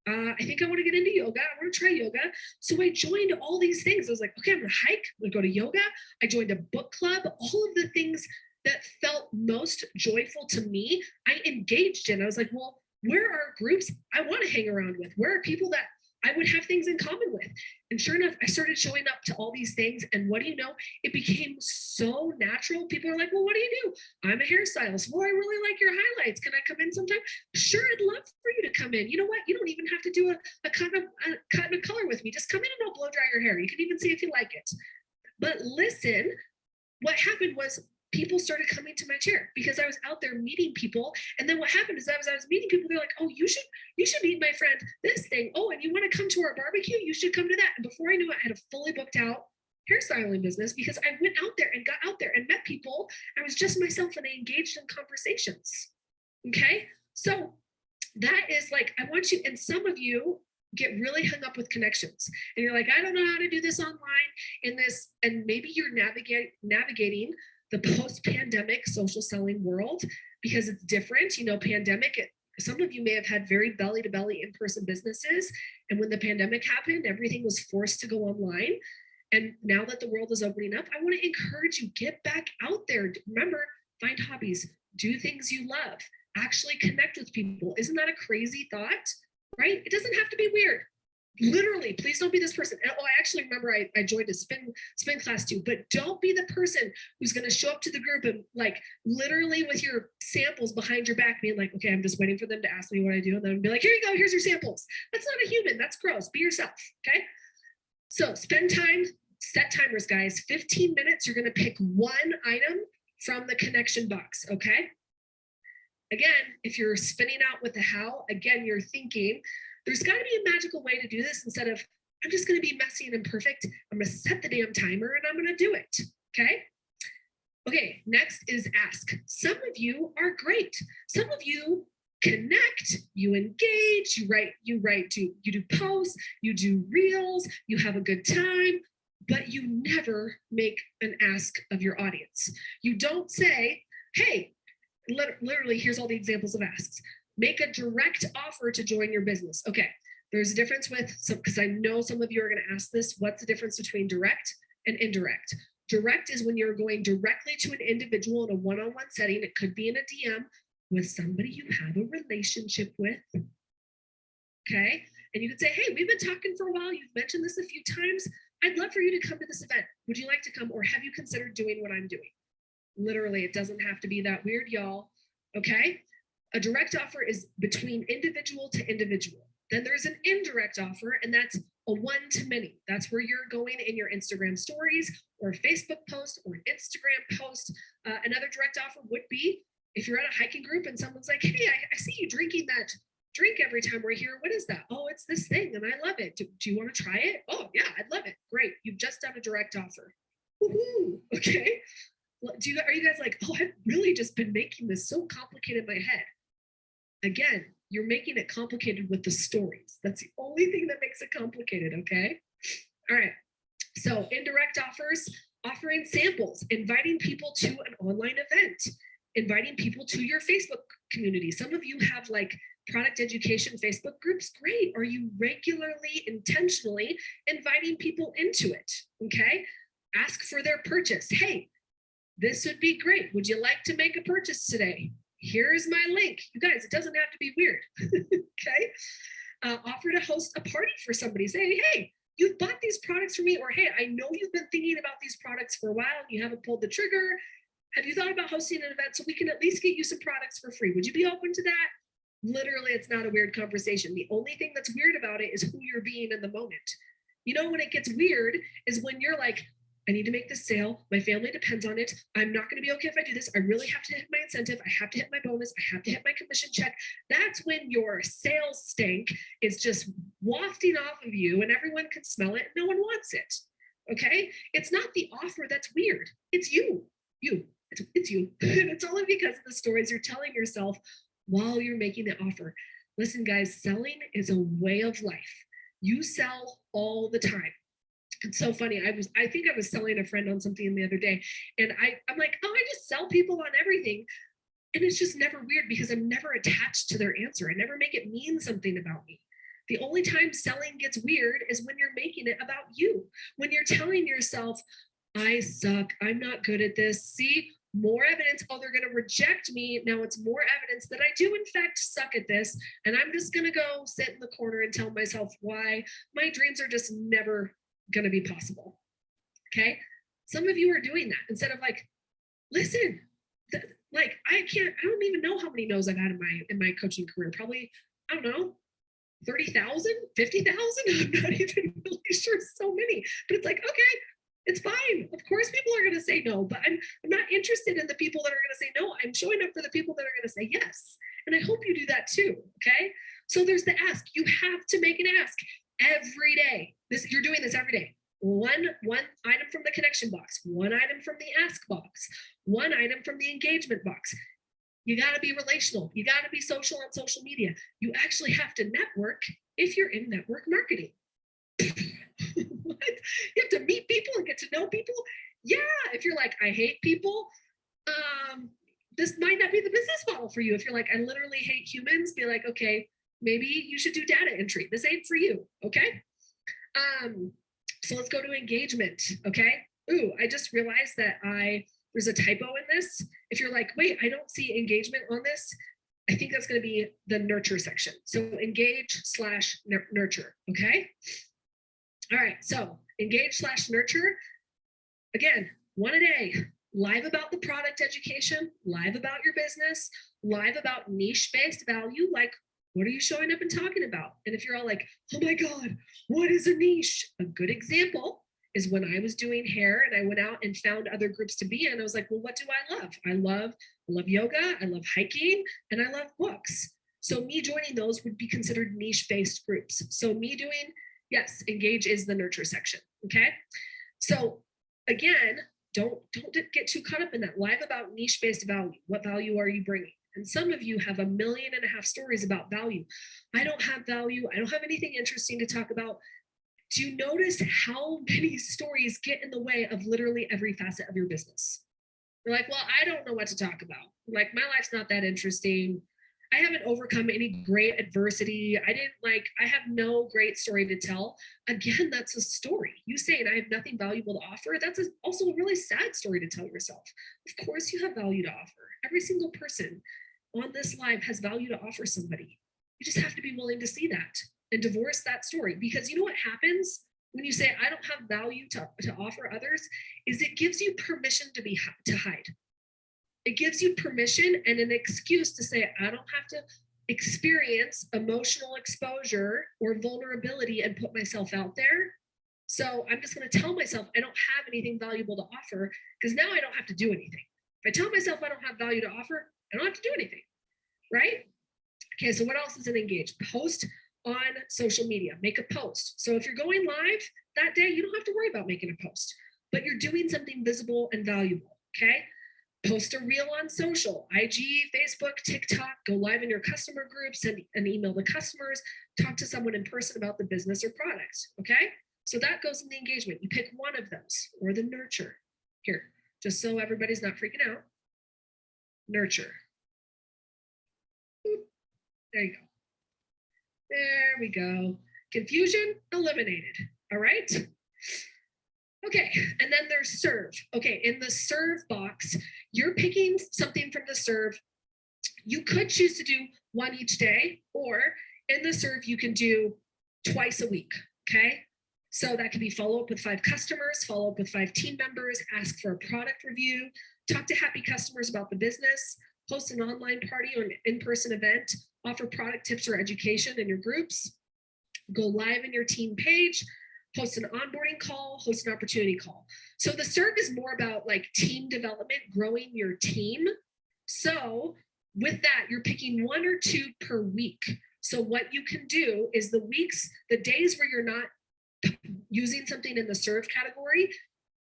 I think I want to get into yoga. I want to try yoga. So I joined all these things. I was like, okay, I'm going to hike. I'm going to go to yoga. I joined a book club. All of the things that felt most joyful to me, I engaged in. I was like, well, where are groups I want to hang around with? Where are people that I would have things in common with? And sure enough, I started showing up to all these things. And what do you know? It became so natural. People are like, well, what do you do? I'm a hairstylist. Well, I really like your highlights. Can I come in sometime? Sure, I'd love for you to come in. You know what? You don't even have to do a cut and a color with me. Just come in and I'll blow dry your hair. You can even see if you like it. But listen, what happened was people started coming to my chair because I was out there meeting people. And then what happened is as I was meeting people, they're like, oh, you should meet my friend this thing. Oh, and you want to come to our barbecue? You should come to that. And before I knew it, I had a fully booked out hairstyling business because I went out there and got out there and met people. I was just myself and I engaged in conversations. Okay. So that is like, I want you, and some of you get really hung up with connections and you're like, I don't know how to do this online in this. And maybe you're navigating the post-pandemic social selling world because it's different. Pandemic, some of you may have had very belly-to-belly in-person businesses. And when the pandemic happened, everything was forced to go online. And now that the world is opening up, I want to encourage you, get back out there. Remember, find hobbies, do things you love, actually connect with people. Isn't that a crazy thought, right? It doesn't have to be weird. Literally, please don't be this person. And, I actually remember I joined a spin class too, but don't be the person who's going to show up to the group and like literally with your samples behind your back being like, okay, I'm just waiting for them to ask me what I do. And then be like, here you go, here's your samples. That's not a human, that's gross. Be yourself, okay? So spend time, set timers, guys. 15 minutes, you're going to pick one item from the connection box, okay? Again, if you're spinning out with the how, again, you're thinking, there's got to be a magical way to do this instead of, I'm just going to be messy and imperfect. I'm going to set the damn timer and I'm going to do it. Okay. Okay. Next is ask. Some of you are great. Some of you connect, you engage, you do posts, you do reels, you have a good time, but you never make an ask of your audience. You don't say, hey, literally, here's all the examples of asks. Make a direct offer to join your business. Okay, there's a difference because I know some of you are going to ask this. What's the difference between direct and indirect? Direct is when you're going directly to an individual in a one-on-one setting. It could be in a DM with somebody you have a relationship with. Okay, and you could say, hey, we've been talking for a while. You've mentioned this a few times. I'd love for you to come to this event. Would you like to come, or have you considered doing what I'm doing? Literally, it doesn't have to be that weird, y'all. Okay? A direct offer is between individual to individual. Then there's an indirect offer, and that's a one-to-many. That's where you're going in your Instagram stories or Facebook post or an Instagram post. Another direct offer would be if you're at a hiking group and someone's like, hey, I see you drinking that drink every time we're here. What is that? Oh, it's this thing, and I love it. Do you want to try it? Oh, yeah, I'd love it. Great. You've just done a direct offer. Woohoo. Okay. Are you guys like, oh, I've really just been making this so complicated in my head? Again, you're making it complicated with the stories. That's the only thing that makes it complicated, okay? All right, so indirect offers, offering samples, inviting people to an online event, inviting people to your Facebook community. Some of you have like product education Facebook groups. Great. Are you regularly, intentionally inviting people into it, okay? Ask for their purchase. Hey, this would be great. Would you like to make a purchase today? Here's my link. You guys, it doesn't have to be weird, okay? Offer to host a party for somebody. Say, hey, you've bought these products from me, or hey, I know you've been thinking about these products for a while and you haven't pulled the trigger. Have you thought about hosting an event so we can at least get you some products for free? Would you be open to that? Literally, it's not a weird conversation. The only thing that's weird about it is who you're being in the moment. You know, when it gets weird is when you're like, I need to make this sale. My family depends on it. I'm not going to be okay if I do this. I really have to hit my incentive. I have to hit my bonus. I have to hit my commission check. That's when your sales stink is just wafting off of you and everyone can smell it. No one wants it. Okay? It's not the offer that's weird. It's you. It's you. And it's only because of the stories you're telling yourself while you're making the offer. Listen, guys, selling is a way of life. You sell all the time. It's so funny. I think I was selling a friend on something the other day, and I'm like, oh, I just sell people on everything. And it's just never weird because I'm never attached to their answer. I never make it mean something about me. The only time selling gets weird is when you're making it about you. When you're telling yourself, I suck, I'm not good at this. See, more evidence. Oh, they're going to reject me. Now it's more evidence that I do, in fact, suck at this. And I'm just going to go sit in the corner and tell myself why my dreams are just never going to be possible. Okay. Some of you are doing that instead of like, listen, like I don't even know how many no's I've had in my coaching career. Probably, I don't know, 30,000, 50,000. I'm not even really sure. So many, but it's like, okay, it's fine. Of course, people are going to say no, but I'm not interested in the people that are going to say no. I'm showing up for the people that are going to say yes. And I hope you do that too. Okay. So there's the ask. You have to make an ask every day. You're doing this every day. One item from the connection box, one item from the ask box, one item from the engagement box. You got to be relational. You got to be social on social media. You actually have to network if you're in network marketing. What? You have to meet people and get to know people. Yeah. If you're like, I hate people, this might not be the business model for you. If you're like, I literally hate humans, be like, okay, maybe you should do data entry. This ain't for you. Okay. So let's go to engagement. Okay. Ooh, I just realized that there's a typo in this. If you're like, wait, I don't see engagement on this, I think that's going to be the nurture section. So engage/nurture. Okay. All right. So engage/nurture. Again, one a day. Live about the product education, live about your business, live about niche-based value, like what are you showing up and talking about? And if you're all like, oh my God, what is a niche? A good example is when I was doing hair and I went out and found other groups to be in. I was like, well, what do I love? I love yoga, I love hiking, and I love books. So me joining those would be considered niche-based groups. So me doing, yes, engage is the nurture section, okay? So again, don't get too caught up in that. Live about niche-based value. What value are you bringing? And some of you have 1.5 million stories about value. I don't have value. I don't have anything interesting to talk about. Do you notice how many stories get in the way of literally every facet of your business? You're like, well, I don't know what to talk about. Like, my life's not that interesting. I haven't overcome any great adversity. I have no great story to tell. Again, that's a story. You saying I have nothing valuable to offer, that's also a really sad story to tell yourself. Of course you have value to offer. Every single person on this live has value to offer somebody. You just have to be willing to see that and divorce that story, because you know what happens? when you say, I don't have value to offer others, is it gives you permission to hide. It gives you permission and an excuse to say, I don't have to experience emotional exposure or vulnerability and put myself out there. So I'm just going to tell myself I don't have anything valuable to offer, because now I don't have to do anything. If I tell myself I don't have value to offer, I don't have to do anything, right? Okay, so what else is an engage? Post on social media, make a post. So if you're going live that day, you don't have to worry about making a post, but you're doing something visible and valuable, okay? Post a reel on social, IG, Facebook, TikTok, go live in your customer group, send an email to customers, talk to someone in person about the business or product, okay? So that goes in the engagement. You pick one of those, or the nurture. Here, just so everybody's not freaking out. Nurture. There you go. There we go. Confusion eliminated. All right. Okay, and then there's serve. Okay, in the serve box, you're picking something from the serve. You could choose to do one each day, or in the serve, you can do twice a week, okay? So that could be follow up with 5 customers, follow up with 5 team members, ask for a product review, talk to happy customers about the business, host an online party or an in-person event, offer product tips or education in your groups, go live in your team page, host an onboarding call, host an opportunity call. So the serve is more about like team development, growing your team. So with that, you're picking 1 or 2 per week. So what you can do is the days where you're not using something in the serve category,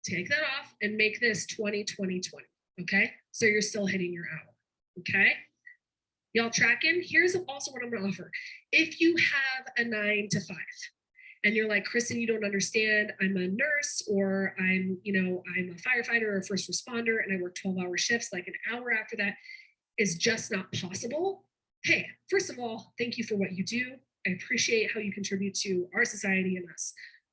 take that off and make this 20, 20, 20, okay? So you're still hitting your hour, okay? Y'all tracking? Here's also what I'm gonna offer. If you have a 9 to 5, and you're like, Kristen, you don't understand, I'm a nurse, or I'm a firefighter or a first responder, and I work 12-hour shifts, like an hour after that is just not possible. Hey, first of all, thank you for what you do. I appreciate how you contribute to our society and us.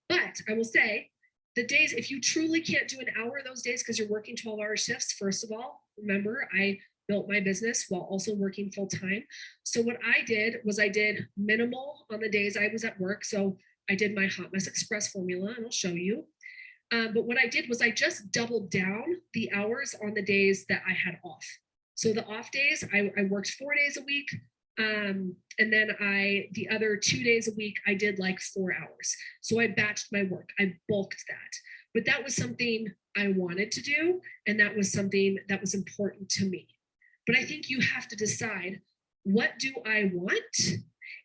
But I will say, the days, if you truly can't do an hour those days because you're working 12-hour shifts, first of all, remember, I built my business while also working full-time. So what I did was I did minimal on the days I was at work. So I did my Hot Mess Express formula, and I'll show you. But what I did was I just doubled down the hours on the days that I had off. So the off days, I worked 4 days a week. And then the other 2 days a week, I did like 4 hours. So I batched my work, I bulked that. But that was something I wanted to do. And that was something that was important to me. But I think you have to decide, what do I want?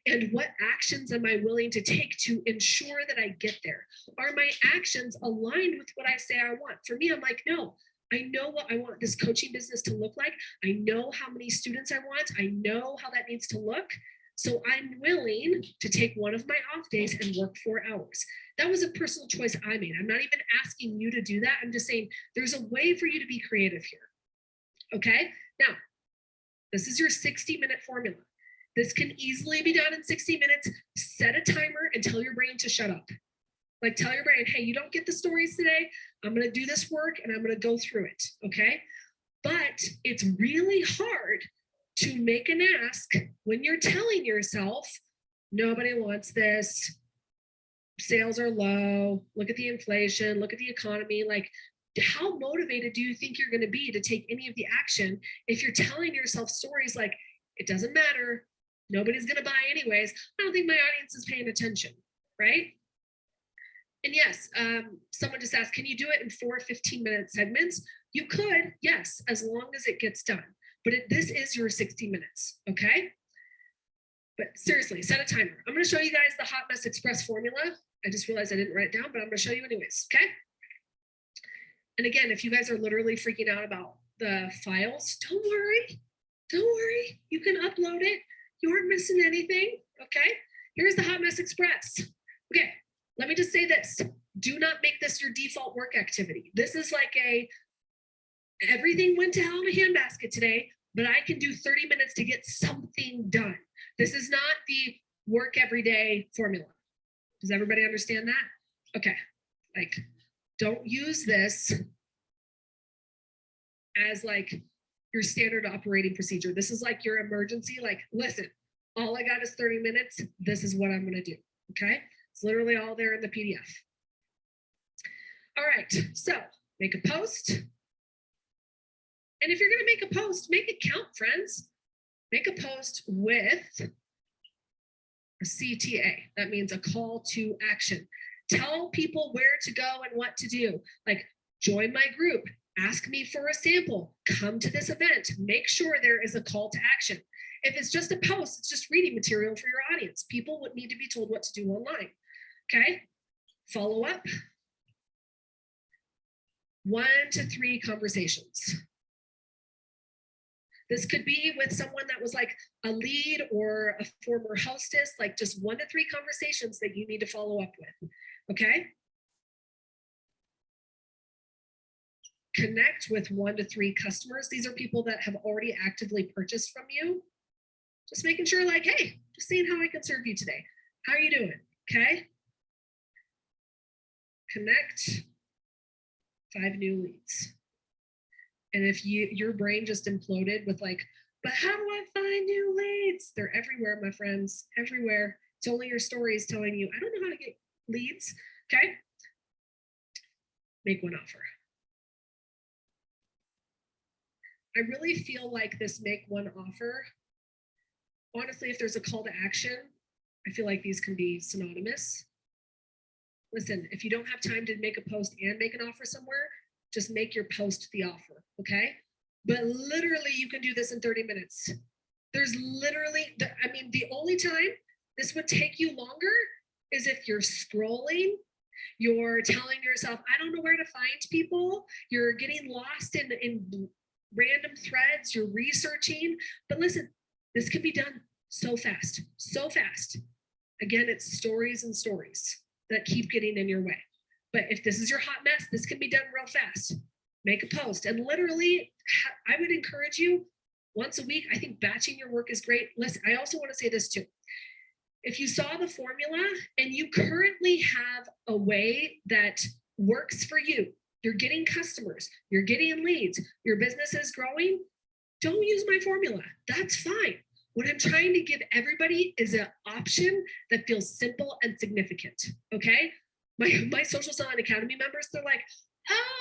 And what actions am I willing to take to ensure that I get there? Are my actions aligned with what I say I want? For me, I'm like, no, I know what I want this coaching business to look like. I know how many students I want. I know how that needs to look. So I'm willing to take one of my off days and work 4 hours. That was a personal choice I made. I'm not even asking you to do that. I'm just saying there's a way for you to be creative here. Okay, now, this is your 60-minute formula. This can easily be done in 60 minutes. Set a timer and tell your brain to shut up. Like, tell your brain, hey, you don't get the stories today. I'm going to do this work and I'm going to go through it. Okay. But it's really hard to make an ask when you're telling yourself, nobody wants this. Sales are low. Look at the inflation. Look at the economy. Like, how motivated do you think you're going to be to take any of the action if you're telling yourself stories like, it doesn't matter, nobody's going to buy anyways, I don't think my audience is paying attention, right? And yes, someone just asked, can you do it in 4 15-minute segments? You could, yes, as long as it gets done. But this is your 60 minutes, okay? But seriously, set a timer. I'm going to show you guys the Hot Mess Express formula. I just realized I didn't write it down, but I'm going to show you anyways, okay? And again, if you guys are literally freaking out about the files, don't worry. Don't worry. You can upload it. You aren't missing anything, okay? Here's the Hot Mess Express. Okay, let me just say this. Do not make this your default work activity. This is like everything went to hell in a handbasket today, but I can do 30 minutes to get something done. This is not the work every day formula. Does everybody understand that? Okay, like, don't use this as like your standard operating procedure. This is like your emergency, like, listen, all I got is 30 minutes. This is what I'm gonna do, okay? It's literally all there in the PDF. All right, so make a post. And if you're gonna make a post, make it count, friends. Make a post with a CTA. That means a call to action. Tell people where to go and what to do. Like, join my group, ask me for a sample, come to this event. Make sure there is a call to action. If it's just a post, it's just reading material for your audience. People would need to be told what to do online. Okay, follow up. 1 to 3 conversations. This could be with someone that was like a lead or a former hostess, like just 1 to 3 conversations that you need to follow up with, okay? Connect with 1 to 3 customers. These are people that have already actively purchased from you. Just making sure like, hey, just seeing how I can serve you today. How are you doing, okay? Connect 5 new leads. And if your brain just imploded with like, but how do I find new leads? They're everywhere, my friends, everywhere. It's only your stories telling you, I don't know how to get leads, okay? Make one offer. I really feel like this make one offer. Honestly, if there's a call to action, I feel like these can be synonymous. Listen, if you don't have time to make a post and make an offer somewhere, just make your post the offer, okay? But literally you can do this in 30 minutes. There's literally, the only time this would take you longer is if you're scrolling, you're telling yourself, I don't know where to find people, you're getting lost in random threads, you're researching. But listen, this can be done so fast, so fast. Again, it's stories and stories that keep getting in your way. But if this is your hot mess, this can be done real fast. Make a post. And literally, I would encourage you once a week. I think batching your work is great. Listen, I also want to say this too. If you saw the formula and you currently have a way that works for you, you're getting customers, you're getting leads, your business is growing, don't use my formula. That's fine. What I'm trying to give everybody is an option that feels simple and significant, okay? My Social Selling Academy members, they're like,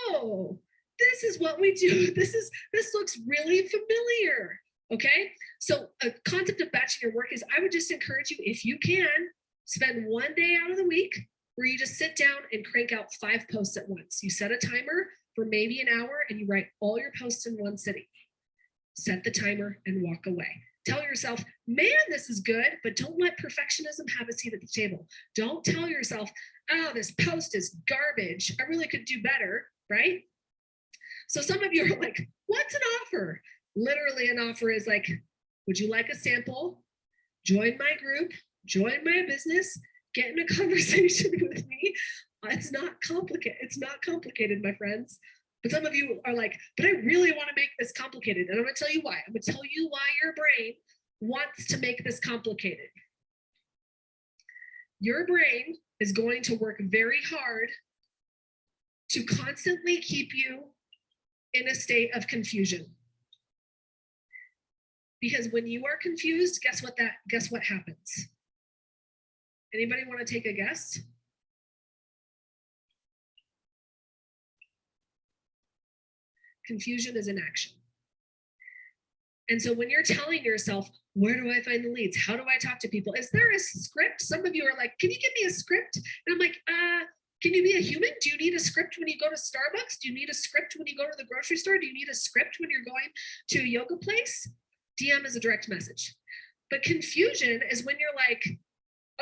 oh, this is what we do. This looks really familiar, okay? So a concept of batching your work is I would just encourage you, if you can, spend 1 day out of the week where you just sit down and crank out 5 posts at once. You set a timer for maybe an hour and you write all your posts in one sitting. Set the timer and walk away. Tell yourself, man, this is good, but don't let perfectionism have a seat at the table. Don't tell yourself, oh, this post is garbage. I really could do better, right? So some of you are like, what's an offer? Literally an offer is like, would you like a sample? Join my group, join my business, get in a conversation with me. It's not complicated. It's not complicated, my friends. But some of you are like, but I really want to make this complicated. And I'm going to tell you why. I'm going to tell you why your brain wants to make this complicated. Your brain is going to work very hard to constantly keep you in a state of confusion. Because when you are confused, guess what happens? Anybody want to take a guess? Confusion is inaction. And so when you're telling yourself, where do I find the leads? How do I talk to people? Is there a script? Some of you are like, can you give me a script? And I'm like, can you be a human? Do you need a script when you go to Starbucks? Do you need a script when you go to the grocery store? Do you need a script when you're going to a yoga place? DM is a direct message. But confusion is when you're like,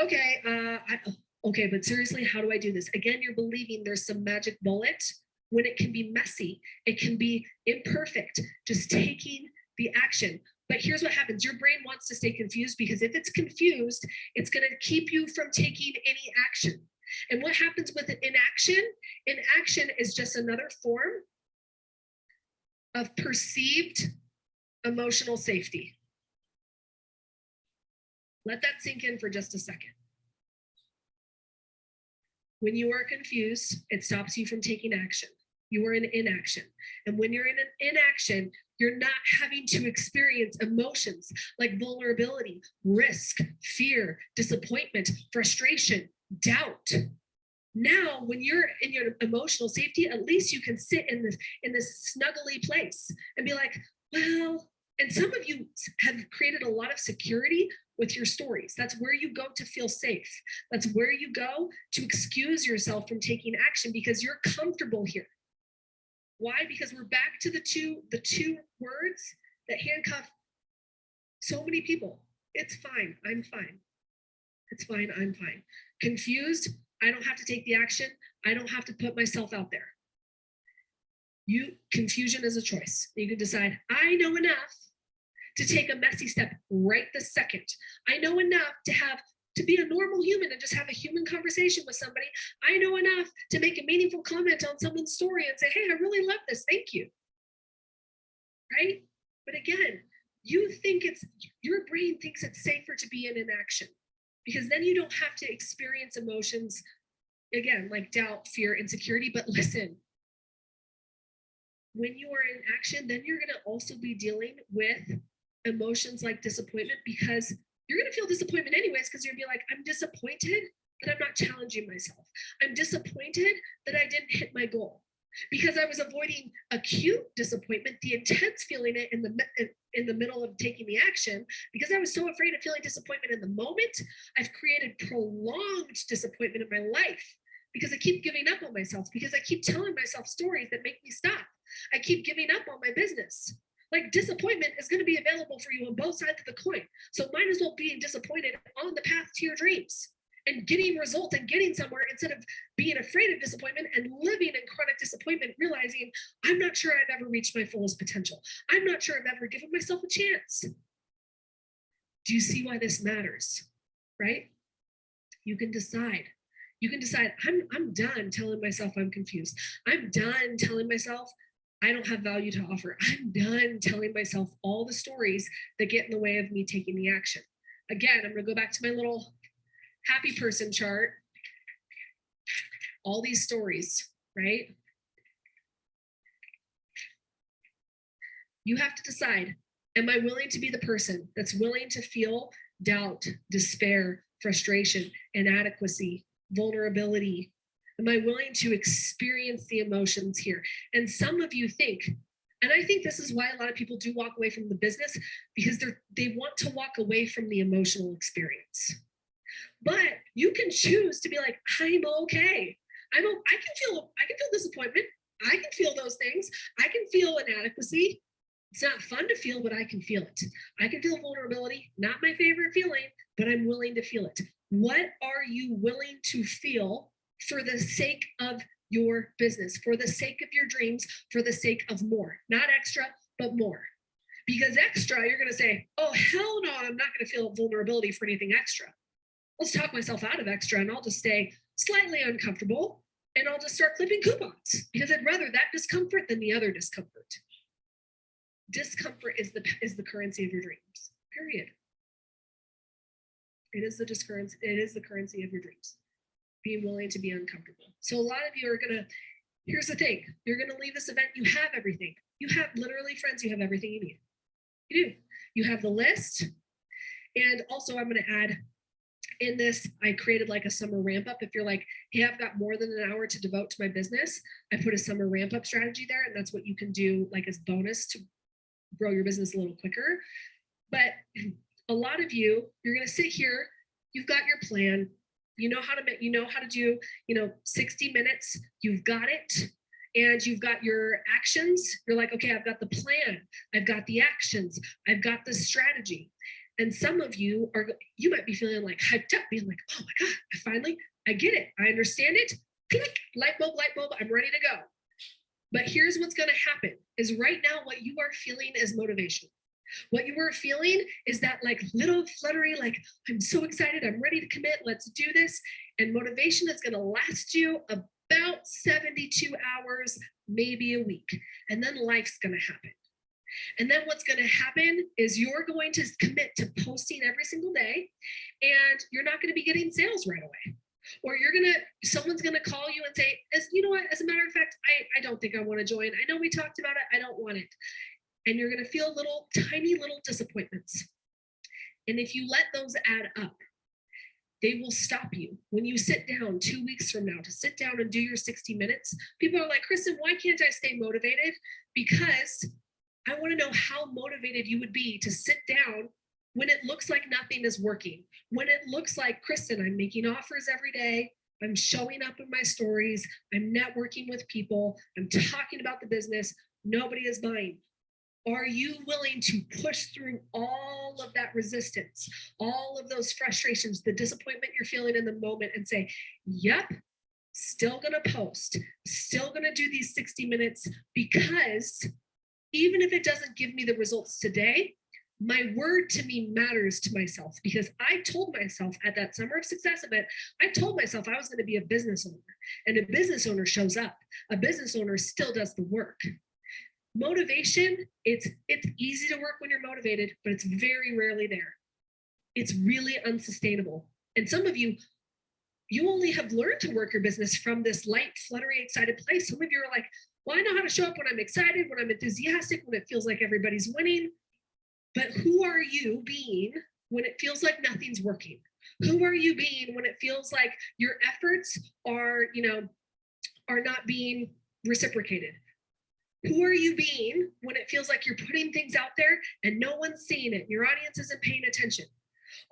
okay, but seriously, how do I do this? Again, you're believing there's some magic bullet when it can be messy. It can be imperfect, just taking the action. But here's what happens. Your brain wants to stay confused because if it's confused, it's going to keep you from taking any action. And what happens with inaction? Inaction is just another form of perceived emotional safety. Let that sink in for just a second. When you are confused, it stops you from taking action. You are in inaction. And when you're in an inaction, you're not having to experience emotions like vulnerability, risk, fear, disappointment, frustration, doubt. Now, when you're in your emotional safety, at least you can sit in this snuggly place and be like, well, and some of you have created a lot of security with your stories. That's where you go to feel safe. That's where you go to excuse yourself from taking action because you're comfortable here. Why? Because we're back to the two words that handcuff so many people. It's fine. I'm fine. It's fine. I'm fine. Confused. I don't have to take the action. I don't have to put myself out there. Confusion is a choice. You can decide, I know enough to take a messy step right this second. I know enough to be a normal human and just have a human conversation with somebody. I know enough to make a meaningful comment on someone's story and say, hey, I really love this. Thank you. Right? But again, your brain thinks it's safer to be in inaction because then you don't have to experience emotions, again, like doubt, fear, insecurity. But listen, when you are in action, then you're going to also be dealing with emotions like disappointment because you're going to feel disappointment anyways because you're going to be like, I'm disappointed that I'm not challenging myself. I'm disappointed that I didn't hit my goal because I was avoiding acute disappointment, the intense feeling it in the middle of taking the action. Because I was so afraid of feeling disappointment in the moment, I've created prolonged disappointment in my life because I keep giving up on myself, because I keep telling myself stories that make me stop. I keep giving up on my business. Like disappointment is going to be available for you on both sides of the coin. So might as well be disappointed on the path to your dreams and getting results and getting somewhere instead of being afraid of disappointment and living in chronic disappointment, realizing I'm not sure I've ever reached my fullest potential. I'm not sure I've ever given myself a chance. Do you see why this matters, right? You can decide. You can decide, I'm done telling myself I'm confused. I'm done telling myself I don't have value to offer. I'm done telling myself all the stories that get in the way of me taking the action. Again, I'm going to go back to my little happy person chart. All these stories, right? You have to decide, am I willing to be the person that's willing to feel doubt, despair, frustration, inadequacy, vulnerability? Am I willing to experience the emotions here? And some of you think, and I think this is why a lot of people do walk away from the business, because they want to walk away from the emotional experience. But you can choose to be like, I'm okay. I can feel disappointment. I can feel those things. I can feel inadequacy. It's not fun to feel, but I can feel it. I can feel vulnerability, not my favorite feeling, but I'm willing to feel it. What are you willing to feel for the sake of your business, for the sake of your dreams, for the sake of more? Not extra, but more. Because extra, you're going to say, oh, hell no, I'm not going to feel vulnerability for anything extra. Let's talk myself out of extra and I'll just stay slightly uncomfortable and I'll just start clipping coupons because I'd rather that discomfort than the other discomfort. Discomfort is the currency of your dreams, period. It is the currency of your dreams. Being willing to be uncomfortable. So a lot of you are here's the thing, you're gonna leave this event, you have everything. You have literally, friends, you have everything you need. You do. You have the list. And also I'm gonna add in this, I created like a summer ramp up. If you're like, hey, I've got more than an hour to devote to my business, I put a summer ramp up strategy there. And that's what you can do like as bonus to grow your business a little quicker. But a lot of you're going to sit here, you've got your plan, you know how to do 60 minutes, you've got it, and you've got your actions. You're like, okay, I've got the plan, I've got the actions, I've got the strategy. And some of you might be feeling like hyped up, being like, oh my God, I get it, I understand it, click, light bulb, I'm ready to go. But here's what's going to happen is right now what you are feeling is motivation. What you are feeling is that like little fluttery, like I'm so excited, I'm ready to commit, let's do this. And motivation is going to last you about 72 hours, maybe a week. And then life's going to happen. And then what's going to happen is you're going to commit to posting every single day and you're not going to be getting sales right away. Or someone's going to call you and say, you know what, as a matter of fact, I don't think I want to join. I know we talked about it, I don't want it. And you're going to feel tiny little disappointments. And if you let those add up, they will stop you. When you sit down 2 weeks from now to sit down and do your 60 minutes, people are like, Kristen, why can't I stay motivated? Because I want to know how motivated you would be to sit down when it looks like nothing is working, when it looks like, Kristen, I'm making offers every day, I'm showing up in my stories, I'm networking with people, I'm talking about the business, nobody is buying. Are you willing to push through all of that resistance, all of those frustrations, the disappointment you're feeling in the moment and say, yep, still gonna post, still gonna do these 60 minutes, because even if it doesn't give me the results today, my word to me matters to myself, because I told myself at that Summer of Success event, I told myself I was going to be a business owner, and a business owner shows up. A business owner still does the work. Motivation, it's easy to work when you're motivated, but it's very rarely there. It's really unsustainable. And some of you only have learned to work your business from this light, fluttery, excited place. Some of you are like, well, I know how to show up when I'm excited, when I'm enthusiastic, when it feels like everybody's winning. But who are you being when it feels like nothing's working? Who are you being when it feels like your efforts are not being reciprocated? Who are you being when it feels like you're putting things out there and no one's seeing it? Your audience isn't paying attention.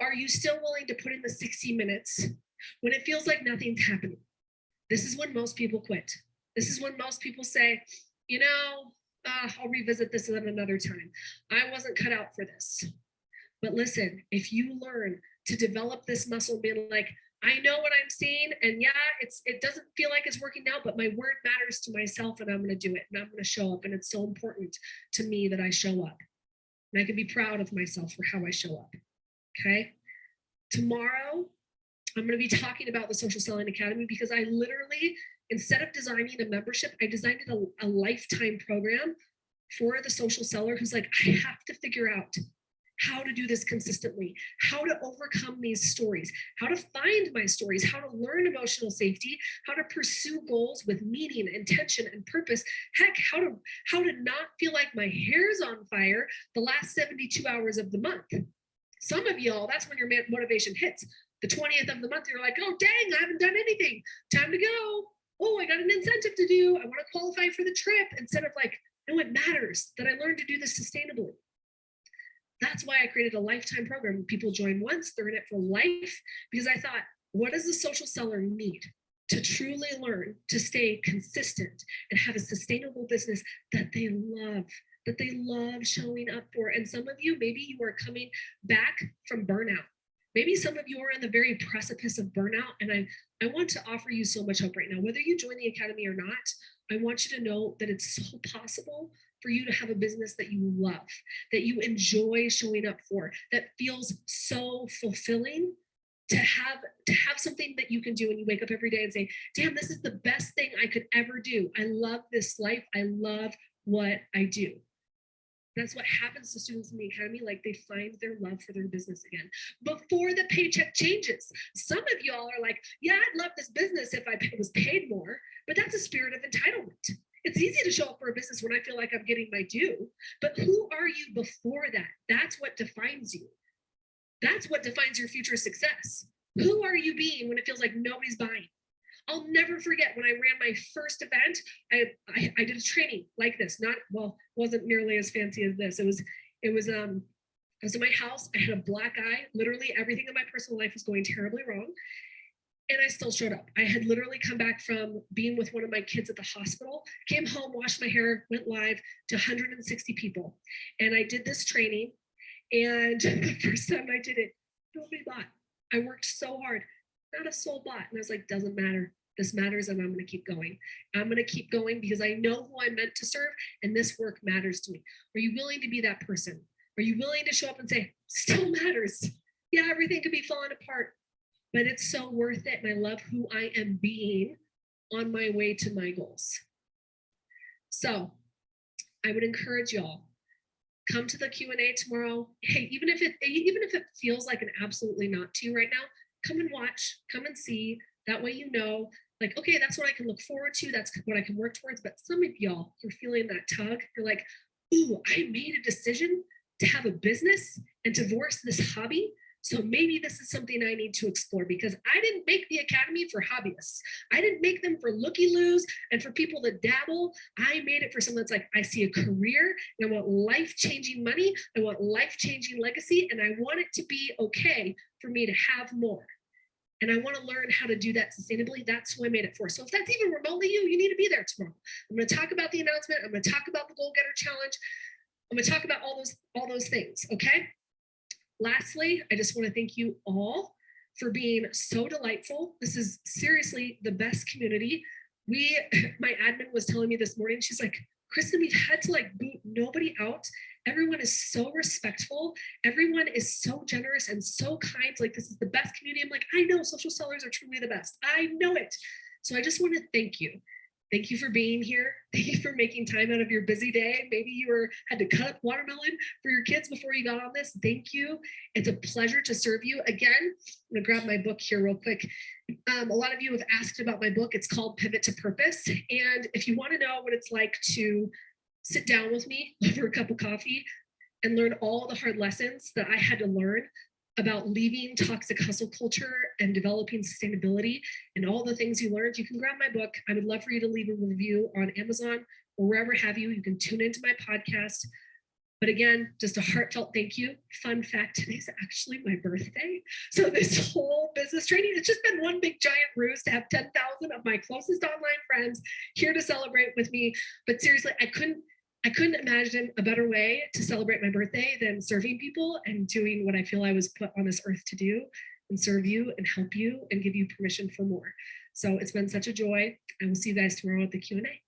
Are you still willing to put in the 60 minutes when it feels like nothing's happening? This is when most people quit. This is when most people say, I'll revisit this at another time. I wasn't cut out for this. But listen, if you learn to develop this muscle, being like, I know what I'm seeing, and yeah, it doesn't feel like it's working now, but my word matters to myself, and I'm going to do it, and I'm going to show up, and it's so important to me that I show up, and I can be proud of myself for how I show up. Okay. Tomorrow, I'm going to be talking about the Social Selling Academy, because I literally, instead of designing a membership, I designed a lifetime program for the social seller who's like, I have to figure out how to do this consistently, how to overcome these stories, how to find my stories, how to learn emotional safety, how to pursue goals with meaning, intention, and purpose. Heck, how to not feel like my hair's on fire the last 72 hours of the month. Some of y'all, that's when your motivation hits. The 20th of the month, you're like, oh, dang, I haven't done anything. Time to go. Oh, I got an incentive to do. I want to qualify for the trip. Instead of like, no, it matters that I learned to do this sustainably. That's why I created a lifetime program. People join once, they're in it for life, because I thought, what does the social seller need to truly learn to stay consistent and have a sustainable business that they love showing up for? And some of you, maybe you are coming back from burnout. Maybe some of you are on the very precipice of burnout, and I want to offer you so much hope right now. Whether you join the academy or not, I want you to know that it's so possible for you to have a business that you love, that you enjoy showing up for, that feels so fulfilling, to have something that you can do and you wake up every day and say, damn, this is the best thing I could ever do. I love this life. I love what I do. That's what happens to students in the academy. Like, they find their love for their business again before the paycheck changes. Some of y'all are like, yeah, I'd love this business if I was paid more, but that's a spirit of entitlement. It's easy to show up for a business when I feel like I'm getting my due, but who are you before that? That's what defines you. That's what defines your future success. Who are you being when it feels like nobody's buying? I'll never forget when I ran my first event. I did a training like this. Wasn't nearly as fancy as this. I was in my house. I had a black eye. Literally everything in my personal life was going terribly wrong. And I still showed up. I had literally come back from being with one of my kids at the hospital, came home, washed my hair, went live to 160 people. And I did this training. And the first time I did it, nobody bought. I worked so hard. Not a soul bought. And I was like, doesn't matter. This matters, and I'm going to keep going. I'm going to keep going because I know who I'm meant to serve, and this work matters to me. Are you willing to be that person? Are you willing to show up and say, still matters? Yeah, everything could be falling apart, but it's so worth it, and I love who I am being on my way to my goals. So I would encourage y'all, come to the Q&A tomorrow. Hey, even if it feels like an absolutely not to right now, come and watch, come and see. That way you know, like, okay, that's what I can look forward to. That's what I can work towards. But some of y'all, you're feeling that tug. You're like, ooh, I made a decision to have a business and divorce this hobby. So maybe this is something I need to explore, because I didn't make the academy for hobbyists. I didn't make them for looky-loos and for people that dabble. I made it for someone that's like, I see a career and I want life-changing money. I want life-changing legacy, and I want it to be okay for me to have more. And I want to learn how to do that sustainably. That's who I made it for. So if that's even remotely you need to be there tomorrow. I'm going to talk about the announcement. I'm going to talk about the Goal Getter Challenge. I'm going to talk about all those things, okay? Lastly, I just want to thank you all for being so delightful. This is seriously the best community. My admin was telling me this morning, she's like, Kristen, we've had to like boot nobody out. Everyone is so respectful. Everyone is so generous and so kind. Like, this is the best community. I'm like, I know social sellers are truly the best. I know it. So I just want to thank you. Thank you for being here. Thank you for making time out of your busy day. Maybe you had to cut up watermelon for your kids before you got on this. Thank you. It's a pleasure to serve you. Again, I'm gonna grab my book here real quick. A lot of you have asked about my book. It's called Pivot to Purpose. And if you want to know what it's like to sit down with me over a cup of coffee and learn all the hard lessons that I had to learn about leaving toxic hustle culture and developing sustainability and all the things you learned, you can grab my book. I would love for you to leave a review on Amazon or wherever have you. You can tune into my podcast. But again, just a heartfelt thank you. Fun fact, today's actually my birthday. So this whole business training, it's just been one big giant ruse to have 10,000 of my closest online friends here to celebrate with me. But seriously, I couldn't imagine a better way to celebrate my birthday than serving people and doing what I feel I was put on this earth to do, and serve you and help you and give you permission for more. So it's been such a joy. I will see you guys tomorrow at the Q&A.